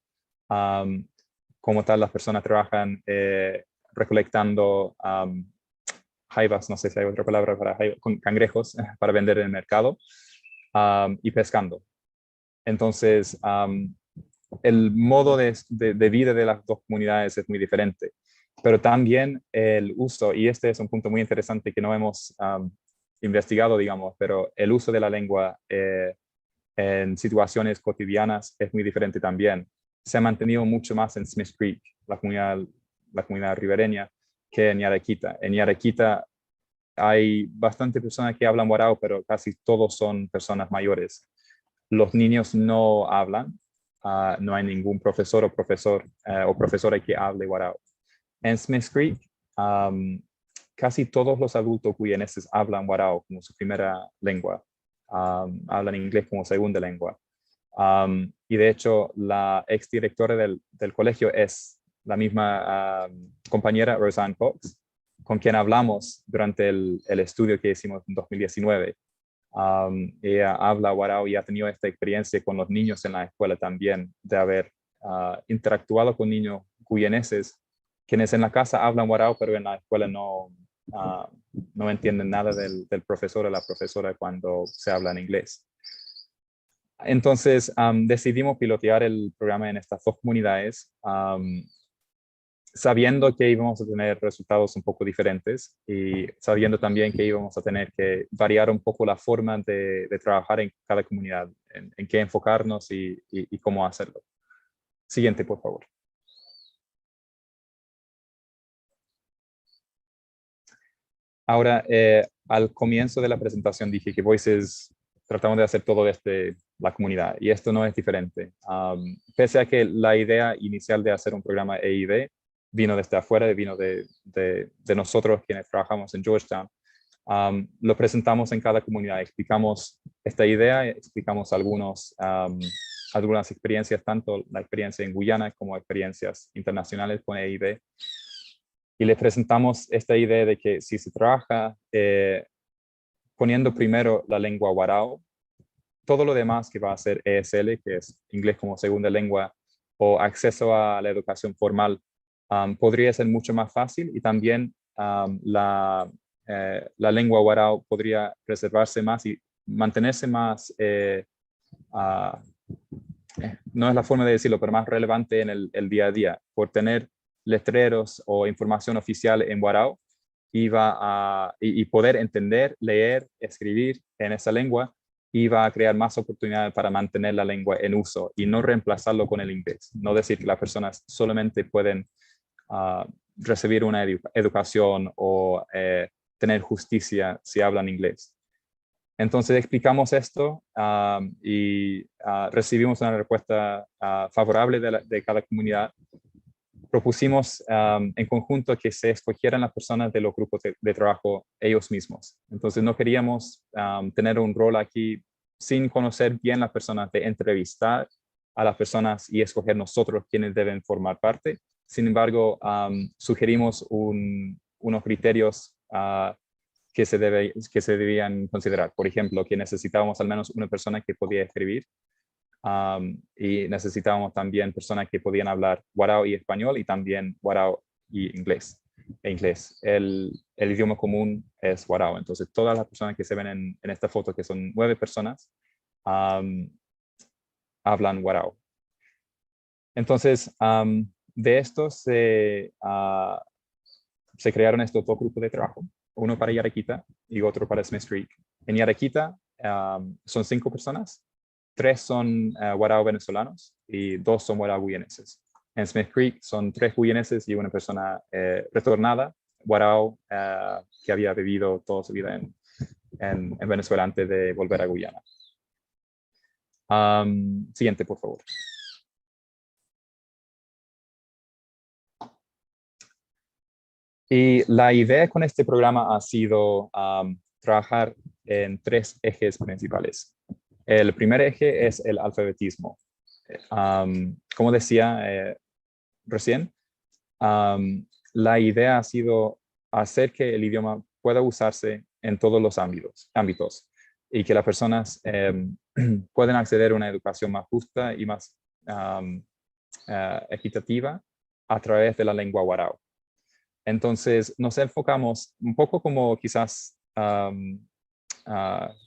Como tal, las personas trabajan recolectando jaivas, no sé si hay otra palabra para con cangrejos, para vender en el mercado, y pescando. Entonces, el modo de vida de las dos comunidades es muy diferente, pero también el uso, y este es un punto muy interesante que no hemos investigado, digamos, pero el uso de la lengua en situaciones cotidianas es muy diferente también. Se ha mantenido mucho más en Smith Creek, la comunidad ribereña, que en Yarequita. En Yarequita hay bastantes personas que hablan warao, pero casi todos son personas mayores. Los niños no hablan, no hay ningún profesor o profesora que hable warao. En Smith Creek, casi todos los adultos guyaneses hablan warao como su primera lengua. Hablan inglés como segunda lengua. Y de hecho, la exdirectora del colegio es la misma compañera Roseanne Cox, con quien hablamos durante el estudio que hicimos en 2019. Ella habla warao y ha tenido esta experiencia con los niños en la escuela también, de haber interactuado con niños guyaneses, quienes en la casa hablan warao, pero en la escuela no entienden nada del profesor o la profesora cuando se habla en inglés. Entonces, decidimos pilotear el programa en estas dos comunidades, sabiendo que íbamos a tener resultados un poco diferentes y sabiendo también que íbamos a tener que variar un poco la forma de trabajar en cada comunidad, en qué enfocarnos y cómo hacerlo. Siguiente, por favor. Ahora, al comienzo de la presentación dije que Voices tratamos de hacer todo desde la comunidad y esto no es diferente. Pese a que la idea inicial de hacer un programa EID vino desde afuera, vino de nosotros quienes trabajamos en Georgetown, lo presentamos en cada comunidad, explicamos esta idea, explicamos algunas experiencias, tanto la experiencia en Guyana como experiencias internacionales con EID. Y le presentamos esta idea de que si se trabaja poniendo primero la lengua warao, todo lo demás que va a ser ESL, que es inglés como segunda lengua, o acceso a la educación formal, podría ser mucho más fácil y también la lengua warao podría preservarse más y mantenerse más, no es la forma de decirlo, pero más relevante en el día a día, por tener letreros o información oficial en warao y poder entender, leer, escribir en esa lengua, iba a crear más oportunidades para mantener la lengua en uso y no reemplazarlo con el inglés. No decir que las personas solamente pueden recibir una educación o tener justicia si hablan inglés. Entonces explicamos esto y recibimos una respuesta favorable de cada comunidad. Propusimos en conjunto que se escogieran las personas de los grupos de trabajo ellos mismos. Entonces no queríamos tener un rol aquí sin conocer bien las personas, de entrevistar a las personas y escoger nosotros quienes deben formar parte. Sin embargo, sugerimos unos criterios que se debían considerar. Por ejemplo, que necesitábamos al menos una persona que podía escribir, y necesitábamos también personas que podían hablar warao y español y también warao y inglés. El idioma común es warao. Entonces todas las personas que se ven en esta foto, que son 9 personas, hablan warao. Entonces de esto se crearon estos dos grupos de trabajo, uno para Yarequita y otro para Smith Creek. En Yarequita son 5 personas. 3 son warao venezolanos y 2 son warao guyaneses. En Smith Creek son 3 guyaneses y una persona retornada, warao, que había vivido toda su vida en Venezuela antes de volver a Guyana. Siguiente, por favor. Y la idea con este programa ha sido trabajar en 3 ejes principales. El primer eje es el alfabetismo. Como decía recién, la la idea ha sido hacer que el idioma pueda usarse en todos los ámbitos y que las personas puedan acceder a una educación más justa y más equitativa a través de la lengua warao. Entonces nos enfocamos un poco como quizás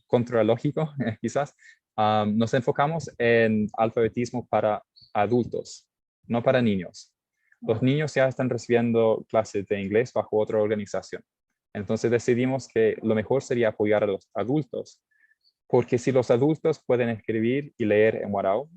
contralógico, quizás, nos enfocamos en alfabetismo para adultos, no para niños. Los niños ya están recibiendo clases de inglés bajo otra organización. Entonces decidimos que lo mejor sería apoyar a los adultos, porque si los adultos pueden escribir y leer en warao,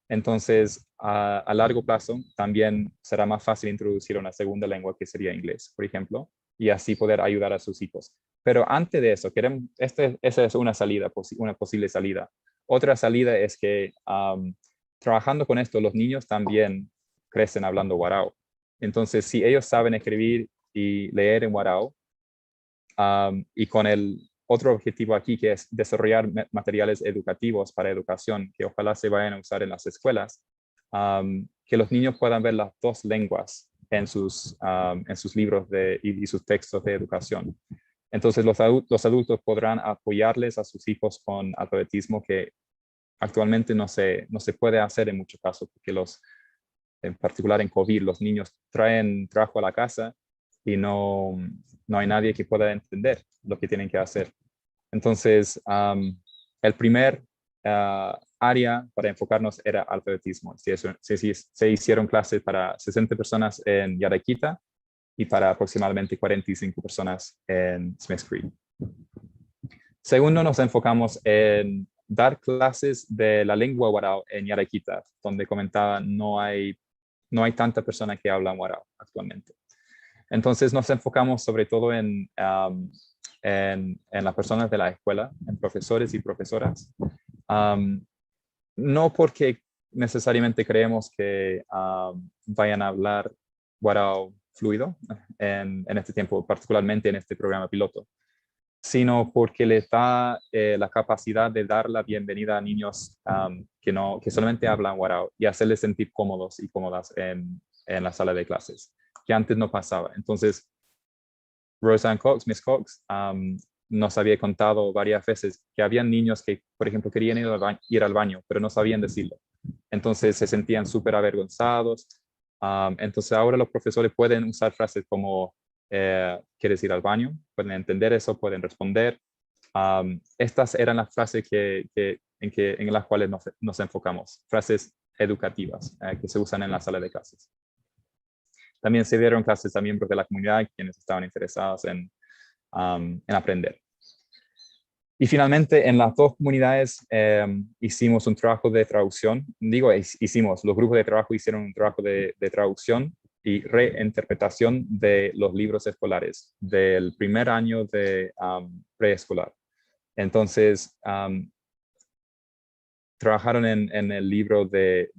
entonces a largo plazo también será más fácil introducir una segunda lengua que sería inglés, por ejemplo, y así poder ayudar a sus hijos. Pero antes de eso, esa es una salida, una posible salida. Otra salida es que trabajando con esto, los niños también crecen hablando warao. Entonces, si ellos saben escribir y leer en warao, y con el otro objetivo aquí, que es desarrollar materiales educativos para educación, que ojalá se vayan a usar en las escuelas, que los niños puedan ver las dos lenguas en sus libros y sus textos de educación. Entonces, los adultos podrán apoyarles a sus hijos con alfabetismo que actualmente no se puede hacer en muchos casos, porque en particular en COVID, los niños traen trabajo a la casa y no hay nadie que pueda entender lo que tienen que hacer. Entonces, el primer área para enfocarnos era alfabetismo. Se hicieron clases para 60 personas en Yarakita y para aproximadamente 45 personas en Smith Creek. Segundo, nos enfocamos en dar clases de la lengua warao en Yarakita, donde comentaba no hay tanta persona que habla warao actualmente. Entonces nos enfocamos sobre todo en las personas de la escuela, en profesores y profesoras. No porque necesariamente creemos que vayan a hablar warao fluido en este tiempo, particularmente en este programa piloto, sino porque les da la capacidad de dar la bienvenida a niños que solamente hablan warao y hacerles sentir cómodos y cómodas en la sala de clases, que antes no pasaba. Entonces, Roseanne Cox, Miss Cox, nos había contado varias veces que había niños que, por ejemplo, querían ir al baño, pero no sabían decirlo. Entonces se sentían súper avergonzados. Entonces ahora los profesores pueden usar frases como ¿quieres ir al baño? Pueden entender eso, pueden responder. Estas eran las frases en las cuales nos enfocamos, frases educativas que se usan en la sala de clases. También se dieron clases a miembros de la comunidad quienes estaban interesados en aprender. Y finalmente, en las dos comunidades hicimos un trabajo de traducción. Los grupos de trabajo hicieron un trabajo de traducción y reinterpretación de los libros escolares del primer año de preescolar. Entonces, trabajaron en el libro de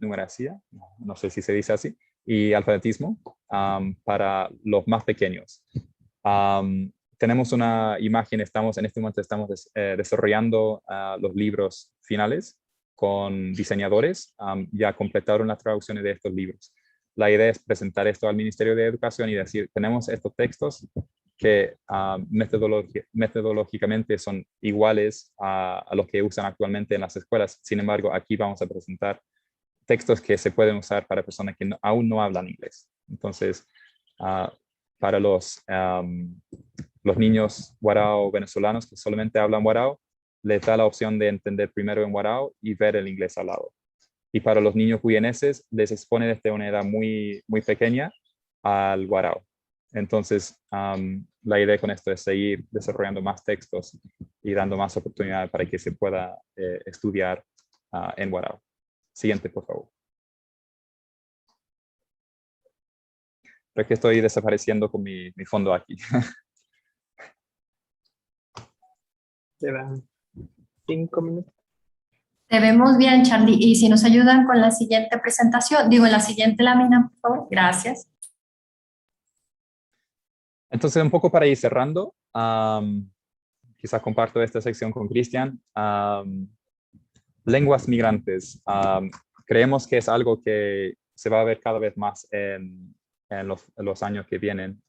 numeracia, no sé si se dice así, y alfabetismo para los más pequeños. Tenemos una imagen, en este momento estamos desarrollando los libros finales con diseñadores, ya completaron las traducciones de estos libros. La idea es presentar esto al Ministerio de Educación y decir, tenemos estos textos que metodológicamente son iguales a los que usan actualmente en las escuelas. Sin embargo, aquí vamos a presentar textos que se pueden usar para personas que aún no hablan inglés. Entonces, para los niños warao venezolanos que solamente hablan warao, les da la opción de entender primero en warao y ver el inglés al lado. Y para los niños guyaneses, les expone desde una edad muy, muy pequeña al warao. Entonces, la idea con esto es seguir desarrollando más textos y dando más oportunidades para que se pueda estudiar en warao. Siguiente, por favor. Creo que estoy desapareciendo con mi fondo aquí. Llevan 5 minutos. Te vemos bien, Charlie. Y si nos ayudan con la siguiente presentación, la siguiente lámina, por favor. Gracias. Entonces, un poco para ir cerrando, quizás comparto esta sección con Cristian. Lenguas migrantes. Creemos que es algo que se va a ver cada vez más en en los años que vienen.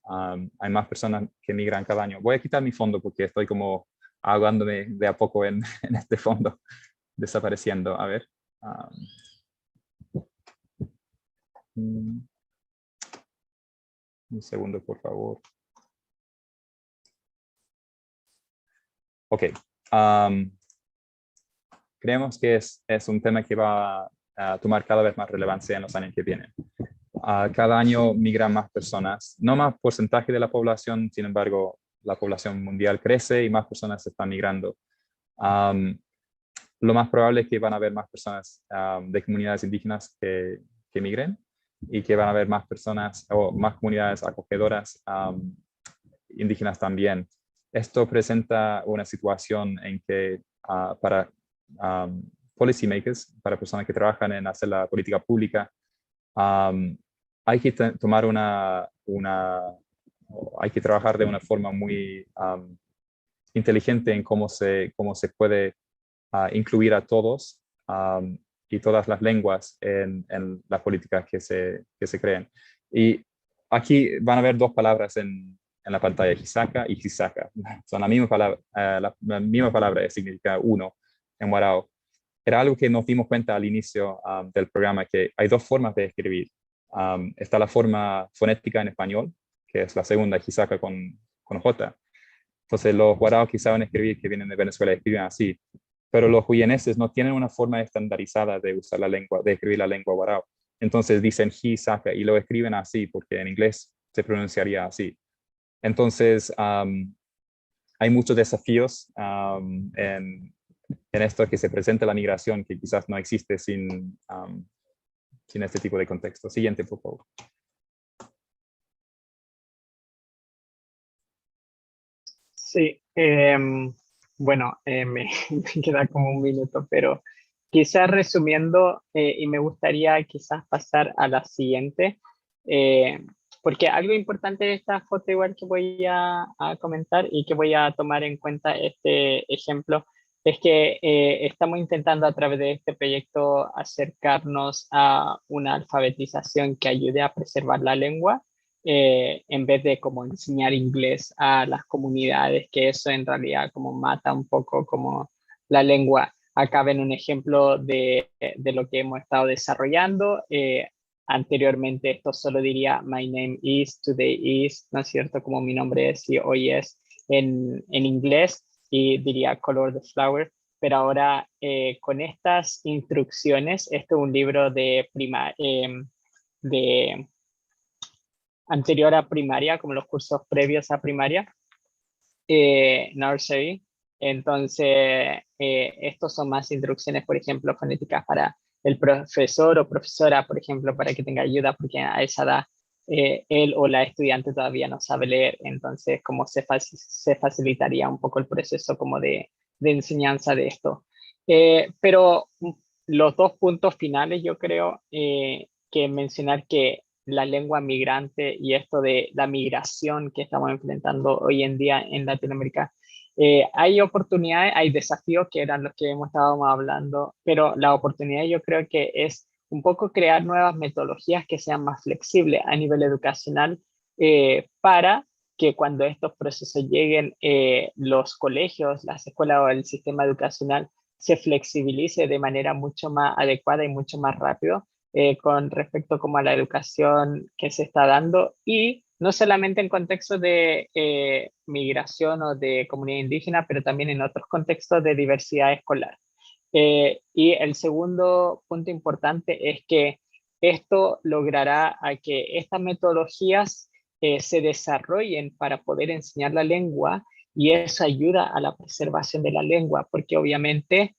Hay más personas que migran cada año. Voy a quitar mi fondo porque estoy como ahogándome de a poco en este fondo, desapareciendo. A ver. Un segundo, por favor. Ok. Creemos que es un tema que va a tomar cada vez más relevancia en los años que vienen. Cada año migran más personas, no más porcentaje de la población, sin embargo, la población mundial crece y más personas están migrando. Lo más probable es que van a haber más personas de comunidades indígenas que migren y que van a haber más personas o más comunidades acogedoras indígenas también. Esto presenta una situación en que para policy makers, para personas que trabajan en hacer la política pública, hay que tomar hay que trabajar de una forma muy inteligente en cómo se puede incluir a todos y todas las lenguas en las políticas que se creen. Y aquí van a ver dos palabras en la pantalla, Hisaka y Hisaka. Son la misma palabra, significa uno en Warao. Era algo que nos dimos cuenta al inicio del programa, que hay dos formas de escribir. Está la forma fonética en español, que es la segunda, Hisaka con J. Entonces los Warao que saben escribir, que vienen de Venezuela, escriben así. Pero los guyaneses no tienen una forma estandarizada de usar la lengua, de escribir la lengua Warao. Entonces dicen Hisaka y lo escriben así, porque en inglés se pronunciaría así. Entonces, hay muchos desafíos en esto que se presenta la migración, que quizás no existe sin este tipo de contexto. Siguiente, por favor. Sí, bueno, me queda como un minuto, pero quizás resumiendo, y me gustaría quizás pasar a la siguiente, porque algo importante de esta foto igual que voy a comentar y que voy a tomar en cuenta este ejemplo, es que estamos intentando a través de este proyecto acercarnos a una alfabetización que ayude a preservar la lengua, en vez de como enseñar inglés a las comunidades, que eso en realidad como mata un poco como la lengua. Acá ven un ejemplo de lo que hemos estado desarrollando. Anteriormente esto solo diría my name is, today is, ¿no es cierto? Como mi nombre es y hoy es en inglés, y diría color the flower. Pero ahora con estas instrucciones, esto es un libro de anterior a primaria, como los cursos previos a primaria, nursery. Entonces, estos son más instrucciones, por ejemplo, fonéticas para el profesor o profesora, por ejemplo, para que tenga ayuda, porque a esa edad él o la estudiante todavía no sabe leer. Entonces, como se facilitaría un poco el proceso como de enseñanza de esto. Pero los dos puntos finales, yo creo que mencionar que la lengua migrante y esto de la migración que estamos enfrentando hoy en día en Latinoamérica, hay oportunidades, hay desafíos que eran los que hemos estado hablando, pero la oportunidad yo creo que es un poco crear nuevas metodologías que sean más flexibles a nivel educacional, para que cuando estos procesos lleguen, los colegios, las escuelas o el sistema educacional se flexibilice de manera mucho más adecuada y mucho más rápido, con respecto como a la educación que se está dando, y no solamente en contextos de migración o de comunidad indígena, pero también en otros contextos de diversidad escolar. Y el segundo punto importante es que esto logrará a que estas metodologías se desarrollen para poder enseñar la lengua, y eso ayuda a la preservación de la lengua, porque obviamente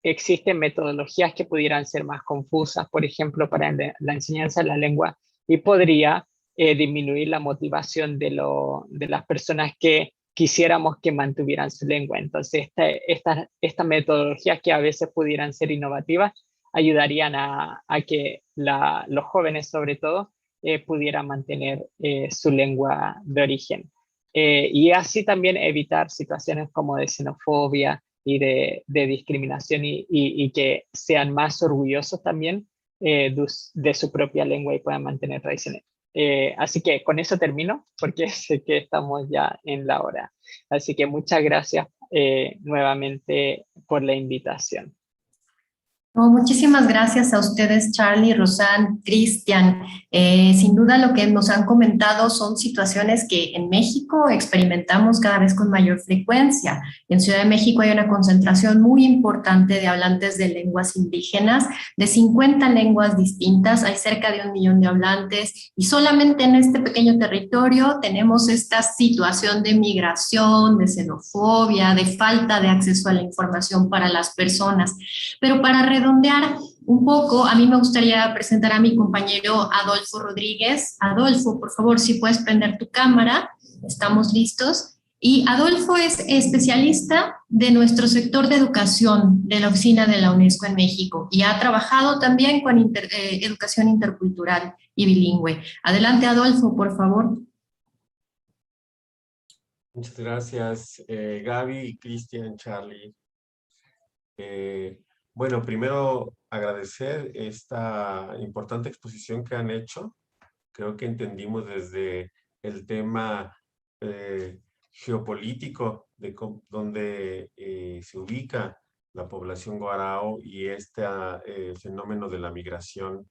existen metodologías que pudieran ser más confusas, por ejemplo, para la enseñanza de la lengua, y podría disminuir la motivación de las personas que quisiéramos que mantuvieran su lengua. Entonces, estas metodologías que a veces pudieran ser innovativas ayudarían a que los jóvenes, sobre todo, pudieran mantener su lengua de origen. Y así también evitar situaciones como de xenofobia y de discriminación, y que sean más orgullosos también de su propia lengua y puedan mantener raíces. Así que con eso termino, porque sé que estamos ya en la hora. Así que muchas gracias nuevamente por la invitación. No, muchísimas gracias a ustedes, Charlie, Rosanne, Cristian. Sin duda lo que nos han comentado son situaciones que en México experimentamos cada vez con mayor frecuencia. En Ciudad de México hay una concentración muy importante de hablantes de lenguas indígenas, de 50 lenguas distintas, hay cerca de 1 millón de hablantes y solamente en este pequeño territorio tenemos esta situación de migración, de xenofobia, de falta de acceso a la información para las personas. Pero para redondear un poco, a mí me gustaría presentar a mi compañero Adolfo Rodríguez. Adolfo, por favor, si puedes prender tu cámara, estamos listos. Y Adolfo es especialista de nuestro sector de educación de la oficina de la UNESCO en México y ha trabajado también con educación intercultural y bilingüe. Adelante, Adolfo, por favor. Muchas gracias, Gaby, Cristian, Charlie. Bueno, primero agradecer esta importante exposición que han hecho. Creo que entendimos desde el tema geopolítico de donde se ubica la población guarao y este fenómeno de la migración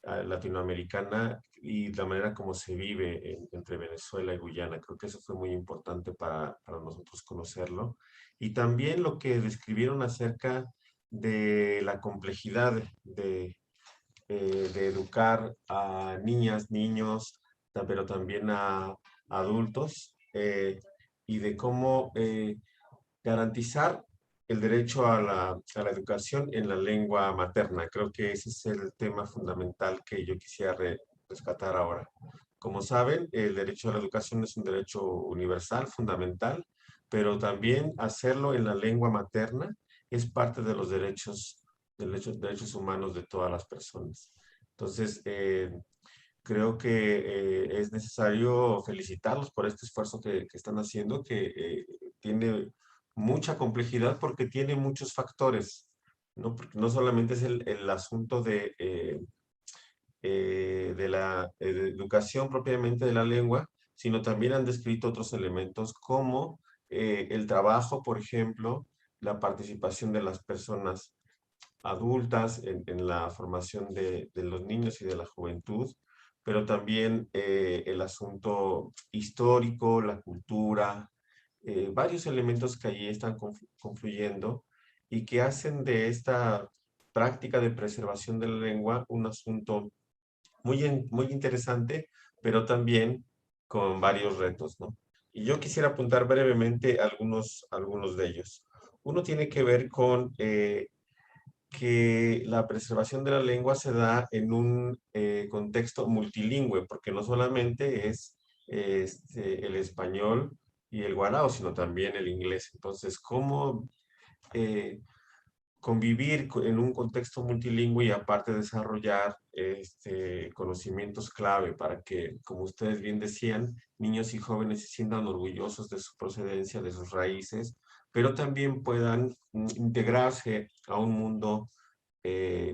latinoamericana y la manera como se vive entre Venezuela y Guyana. Creo que eso fue muy importante para nosotros conocerlo. Y también lo que describieron acerca de la complejidad de educar a niñas, niños, pero también a adultos, y de cómo garantizar el derecho a la educación en la lengua materna. Creo que ese es el tema fundamental que yo quisiera rescatar ahora. Como saben, el derecho a la educación es un derecho universal, fundamental, pero también hacerlo en la lengua materna es parte de los derechos humanos de todas las personas. Entonces, creo que es necesario felicitarlos por este esfuerzo que están haciendo, que tiene mucha complejidad porque tiene muchos factores, ¿no? Porque no solamente es el asunto de la educación propiamente de la lengua, sino también han descrito otros elementos como el trabajo, por ejemplo, la participación de las personas adultas en la formación de los niños y de la juventud, pero también el asunto histórico, la cultura, varios elementos que allí están confluyendo y que hacen de esta práctica de preservación de la lengua un asunto muy interesante, pero también con varios retos, ¿no? Y yo quisiera apuntar brevemente algunos de ellos. Uno tiene que ver con que la preservación de la lengua se da en un contexto multilingüe, porque no solamente es el español y el guarao, sino también el inglés. Entonces, ¿cómo convivir en un contexto multilingüe y aparte desarrollar conocimientos clave para que, como ustedes bien decían, niños y jóvenes se sientan orgullosos de su procedencia, de sus raíces, pero también puedan integrarse a un mundo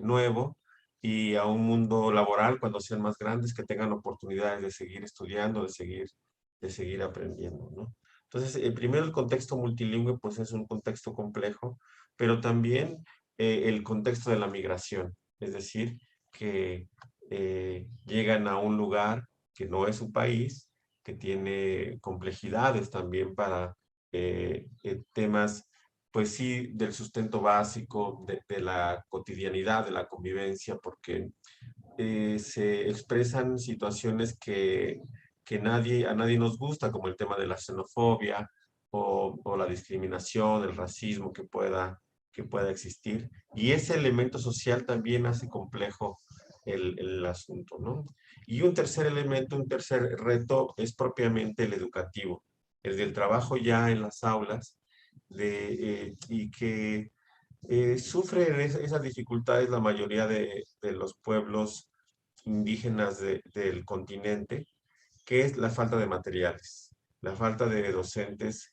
nuevo y a un mundo laboral cuando sean más grandes, que tengan oportunidades de seguir estudiando, de seguir aprendiendo, ¿no? Entonces, primero el contexto multilingüe, pues es un contexto complejo, pero también el contexto de la migración, es decir, que llegan a un lugar que no es su país, que tiene complejidades también para temas, pues sí, del sustento básico, de la cotidianidad, de la convivencia, porque se expresan situaciones que a nadie nos gusta, como el tema de la xenofobia o la discriminación, el racismo que pueda existir. Y ese elemento social también hace complejo el asunto, ¿no? Y un tercer elemento, un tercer reto es propiamente el educativo, el del trabajo ya en las aulas, y que sufren esas dificultades la mayoría de los pueblos indígenas del continente, que es la falta de materiales, la falta de docentes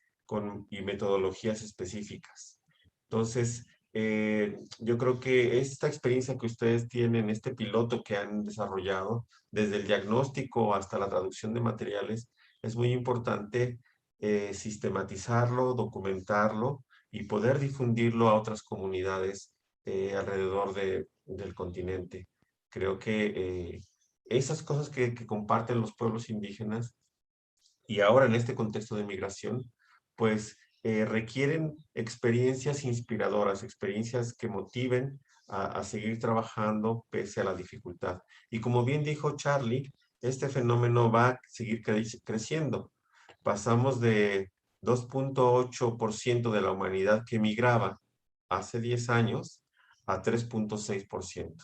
y metodologías específicas. Entonces, yo creo que esta experiencia que ustedes tienen, este piloto que han desarrollado, desde el diagnóstico hasta la traducción de materiales, es muy importante sistematizarlo, documentarlo y poder difundirlo a otras comunidades alrededor del continente. Creo que esas cosas que comparten los pueblos indígenas y ahora en este contexto de migración, pues requieren experiencias inspiradoras, experiencias que motiven a seguir trabajando pese a la dificultad. Y como bien dijo Charlie, este fenómeno va a seguir creciendo. Pasamos de 2.8% de la humanidad que migraba hace 10 años a 3.6%.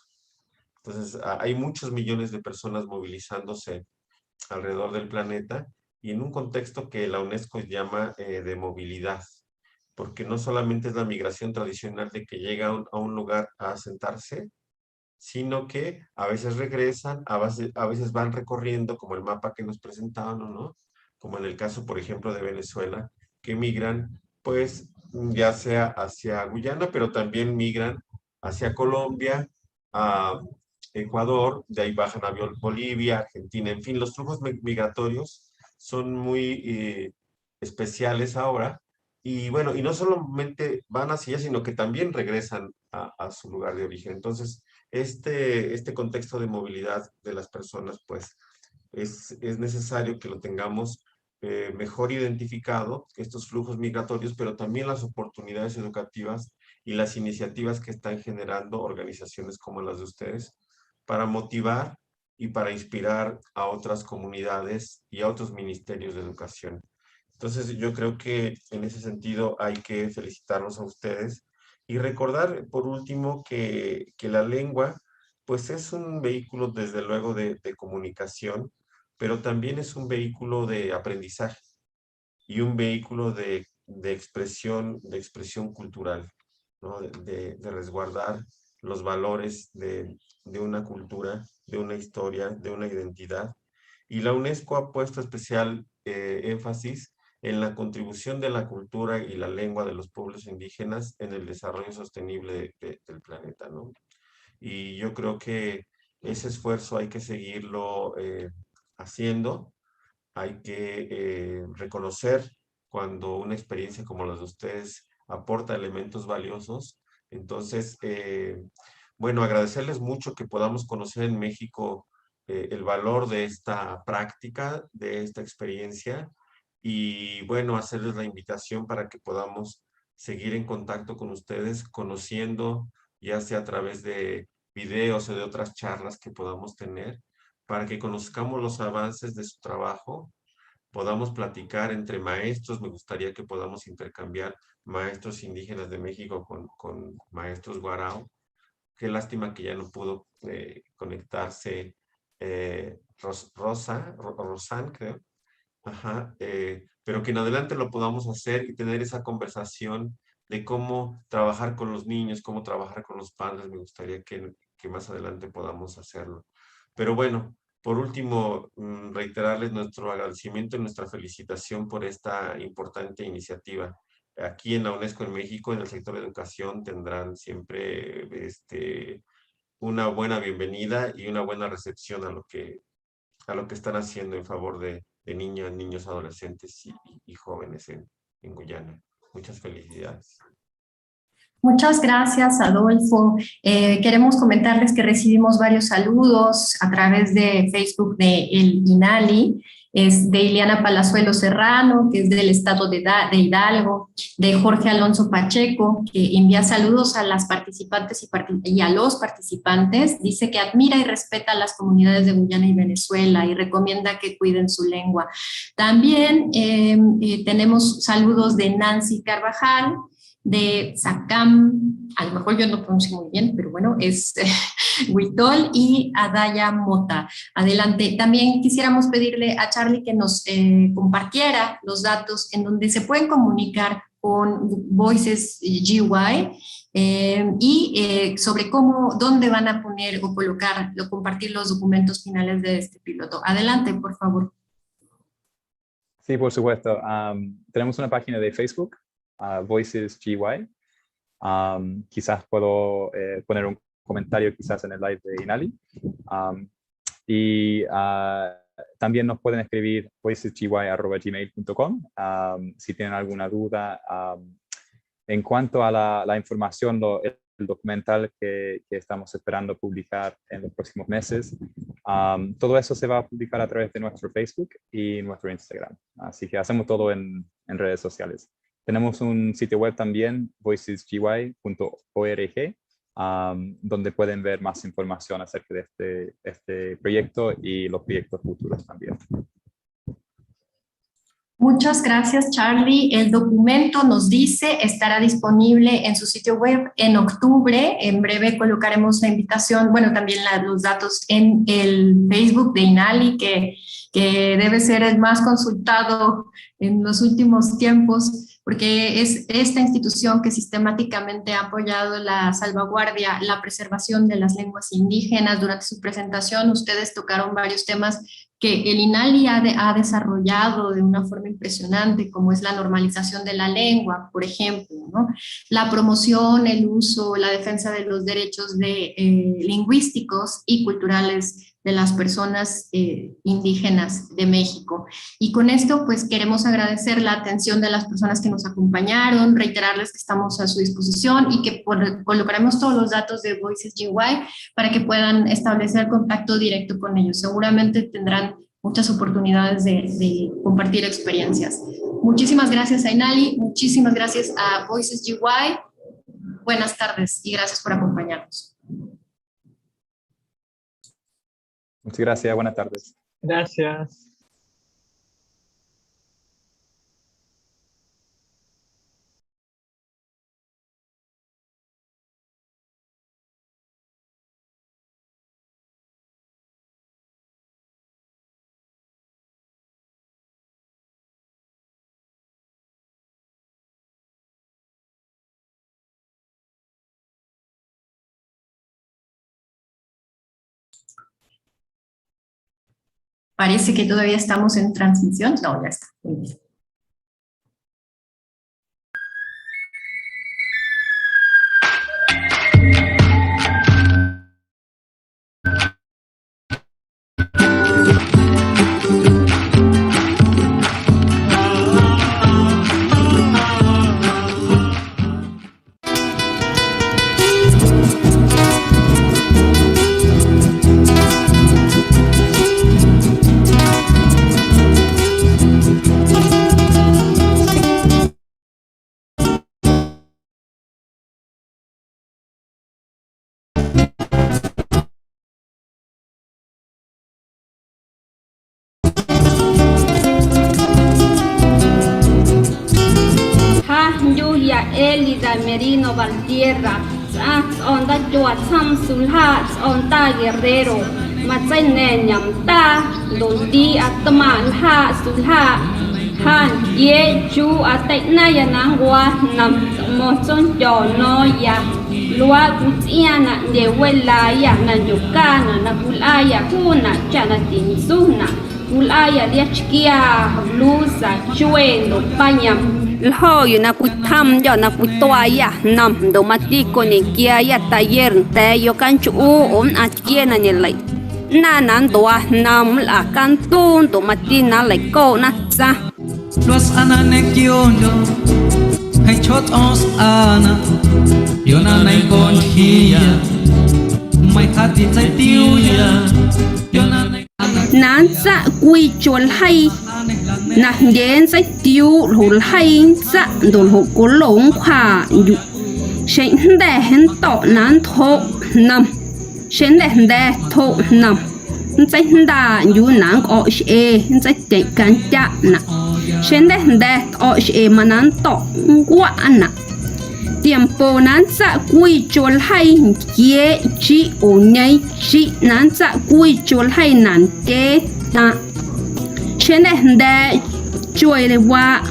Entonces, hay muchos millones de personas movilizándose alrededor del planeta y en un contexto que la UNESCO llama de movilidad, porque no solamente es la migración tradicional de que llega a un lugar a asentarse, sino que a veces regresan, a veces van recorriendo, como el mapa que nos presentaban, ¿no? Como en el caso, por ejemplo, de Venezuela, que migran, pues, ya sea hacia Guyana, pero también migran hacia Colombia, a Ecuador, de ahí bajan a Bolivia, Argentina, en fin, los flujos migratorios son muy especiales ahora, y bueno, y no solamente van hacia allá, sino que también regresan a su lugar de origen. Entonces, este contexto de movilidad de las personas, pues, es necesario que lo tengamos mejor identificado, estos flujos migratorios, pero también las oportunidades educativas y las iniciativas que están generando organizaciones como las de ustedes para motivar y para inspirar a otras comunidades y a otros ministerios de educación. Entonces, yo creo que en ese sentido hay que felicitarlos a ustedes y recordar, por último, que la lengua, pues es un vehículo, desde luego, de comunicación, pero también es un vehículo de aprendizaje y un vehículo de expresión cultural, ¿no? De resguardar los valores de una cultura, de una historia, de una identidad. Y la UNESCO ha puesto especial énfasis en la contribución de la cultura y la lengua de los pueblos indígenas en el desarrollo sostenible del planeta, ¿no? Y yo creo que ese esfuerzo hay que seguirlo haciendo, hay que reconocer cuando una experiencia como la de ustedes aporta elementos valiosos. Entonces, bueno, agradecerles mucho que podamos conocer en México el valor de esta práctica, de esta experiencia, y bueno, hacerles la invitación para que podamos seguir en contacto con ustedes, conociendo, ya sea a través de videos o de otras charlas que podamos tener, para que conozcamos los avances de su trabajo, podamos platicar entre maestros. Me gustaría que podamos intercambiar maestros indígenas de México con maestros guarao. Qué lástima que ya no pudo conectarse Rosan, creo. Ajá, pero que en adelante lo podamos hacer y tener esa conversación de cómo trabajar con los niños, cómo trabajar con los padres. Me gustaría que más adelante podamos hacerlo. Pero bueno, por último, reiterarles nuestro agradecimiento y nuestra felicitación por esta importante iniciativa. Aquí en la UNESCO en México, en el sector de educación, tendrán siempre una buena bienvenida y una buena recepción a lo que están haciendo en favor de niñas, niños, adolescentes y jóvenes en Guyana. Muchas felicidades. Muchas gracias, Adolfo. Queremos comentarles que recibimos varios saludos a través de Facebook de El INALI, es de Ileana Palazuelo Serrano, que es del estado de Hidalgo, de Jorge Alonso Pacheco, que envía saludos a las participantes y a los participantes. Dice que admira y respeta a las comunidades de Guyana y Venezuela y recomienda que cuiden su lengua. También tenemos saludos de Nancy Carvajal, de Sacam, a lo mejor yo no pronuncio muy bien, pero bueno, es Huitol, y Adaya Mota. Adelante. También quisiéramos pedirle a Charlie que nos compartiera los datos en donde se pueden comunicar con Voices GY y sobre dónde van a poner o compartir los documentos finales de este piloto. Adelante, por favor. Sí, por supuesto. Tenemos una página de Facebook, Voices GY, Quizás puedo poner un comentario quizás en el live de INALI. También nos pueden escribir voicesgy@gmail.com si tienen alguna duda. En cuanto a la información, el documental que estamos esperando publicar en los próximos meses, todo eso se va a publicar a través de nuestro Facebook y nuestro Instagram. Así que hacemos todo en redes sociales. Tenemos un sitio web también, voicesgy.org, donde pueden ver más información acerca de este proyecto y los proyectos futuros también. Muchas gracias, Charlie. El documento, nos dice, estará disponible en su sitio web en octubre. En breve colocaremos la invitación, bueno, también los datos en el Facebook de INALI, que debe ser el más consultado en los últimos tiempos, porque es esta institución que sistemáticamente ha apoyado la salvaguardia, la preservación de las lenguas indígenas. Durante su presentación, ustedes tocaron varios temas que el INALI ha desarrollado de una forma impresionante, como es la normalización de la lengua, por ejemplo, ¿no? La promoción, el uso, la defensa de los derechos lingüísticos y culturales de las personas indígenas de México. Y con esto, pues, queremos agradecer la atención de las personas que nos acompañaron, reiterarles que estamos a su disposición y que colocaremos todos los datos de Voices GY para que puedan establecer contacto directo con ellos. Seguramente tendrán muchas oportunidades de compartir experiencias. Muchísimas gracias a INALI, muchísimas gracias a Voices GY. Buenas tardes y gracias por acompañarnos. Muchas gracias, buenas tardes. Gracias. Parece que todavía estamos en transmisión. No, ya está. Muy bien. Elida Merino Valtierra, onda Joa Sam Sulha, onda Guerrero, Matsene Nyamta, Dondi Atman Ha Sulha, Han Ye Chu Atekna Yanangwa, Nam Moson Jonoya, Lua Gutiana, de Welaya, Nanyukana, Nakulaya, Kuna, Chanatin Suna, Kulaya, Liachkia, Lusa, Chuendo, Panyam. Hoy na kutam yo na kutoya nam do matiko ni kia ya tayer te yo kanchu atkie na nyelai na nan do nam la kantun do matina lai ko na sa los anane kiondo hay chot os ana yo na nai kon hia mai khati chai tiu ya yo na nai nan sa quy chul hay na đến sai tiêu hồn hay dạ đồn hộ cố lống khả dụ sinh đẻ hên tọ nán thọ nằm sinh đẻ thọ nằm sai đà dụ nán ở xe sai chạy cán chạ nè sinh đẻ ở xe mà nán tọ quá nè tiempo nán dạ quy chul hay kia chỉ ở nhảy chỉ nán dạ quy chul hay nán kế ta trên đây chuối le wa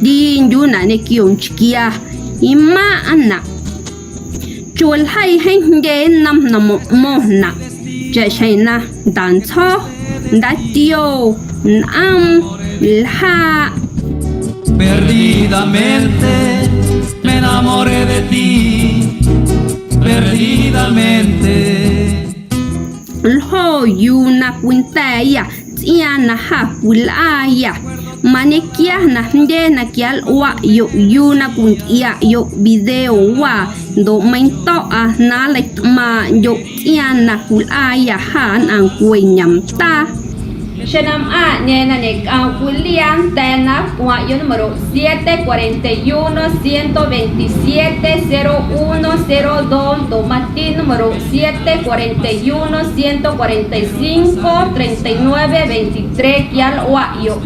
đi du na ne kion chikia ima ana chuối hay de nam mo na ja shaina dan cho da tio am ha perdidamente me enamoré de ti solamente. Lo yuna quintaya, tiana ha wilaya. Manekia na ndena kial wa yo yuna kuntia yo video wa do mainto a na lek ma yo tiana wilaya han ang kuenyam ta. Shanam a nena nek ang William tena wa yo número 741-127-0102 Tomatín número 741-145-39-23 kial wa yo.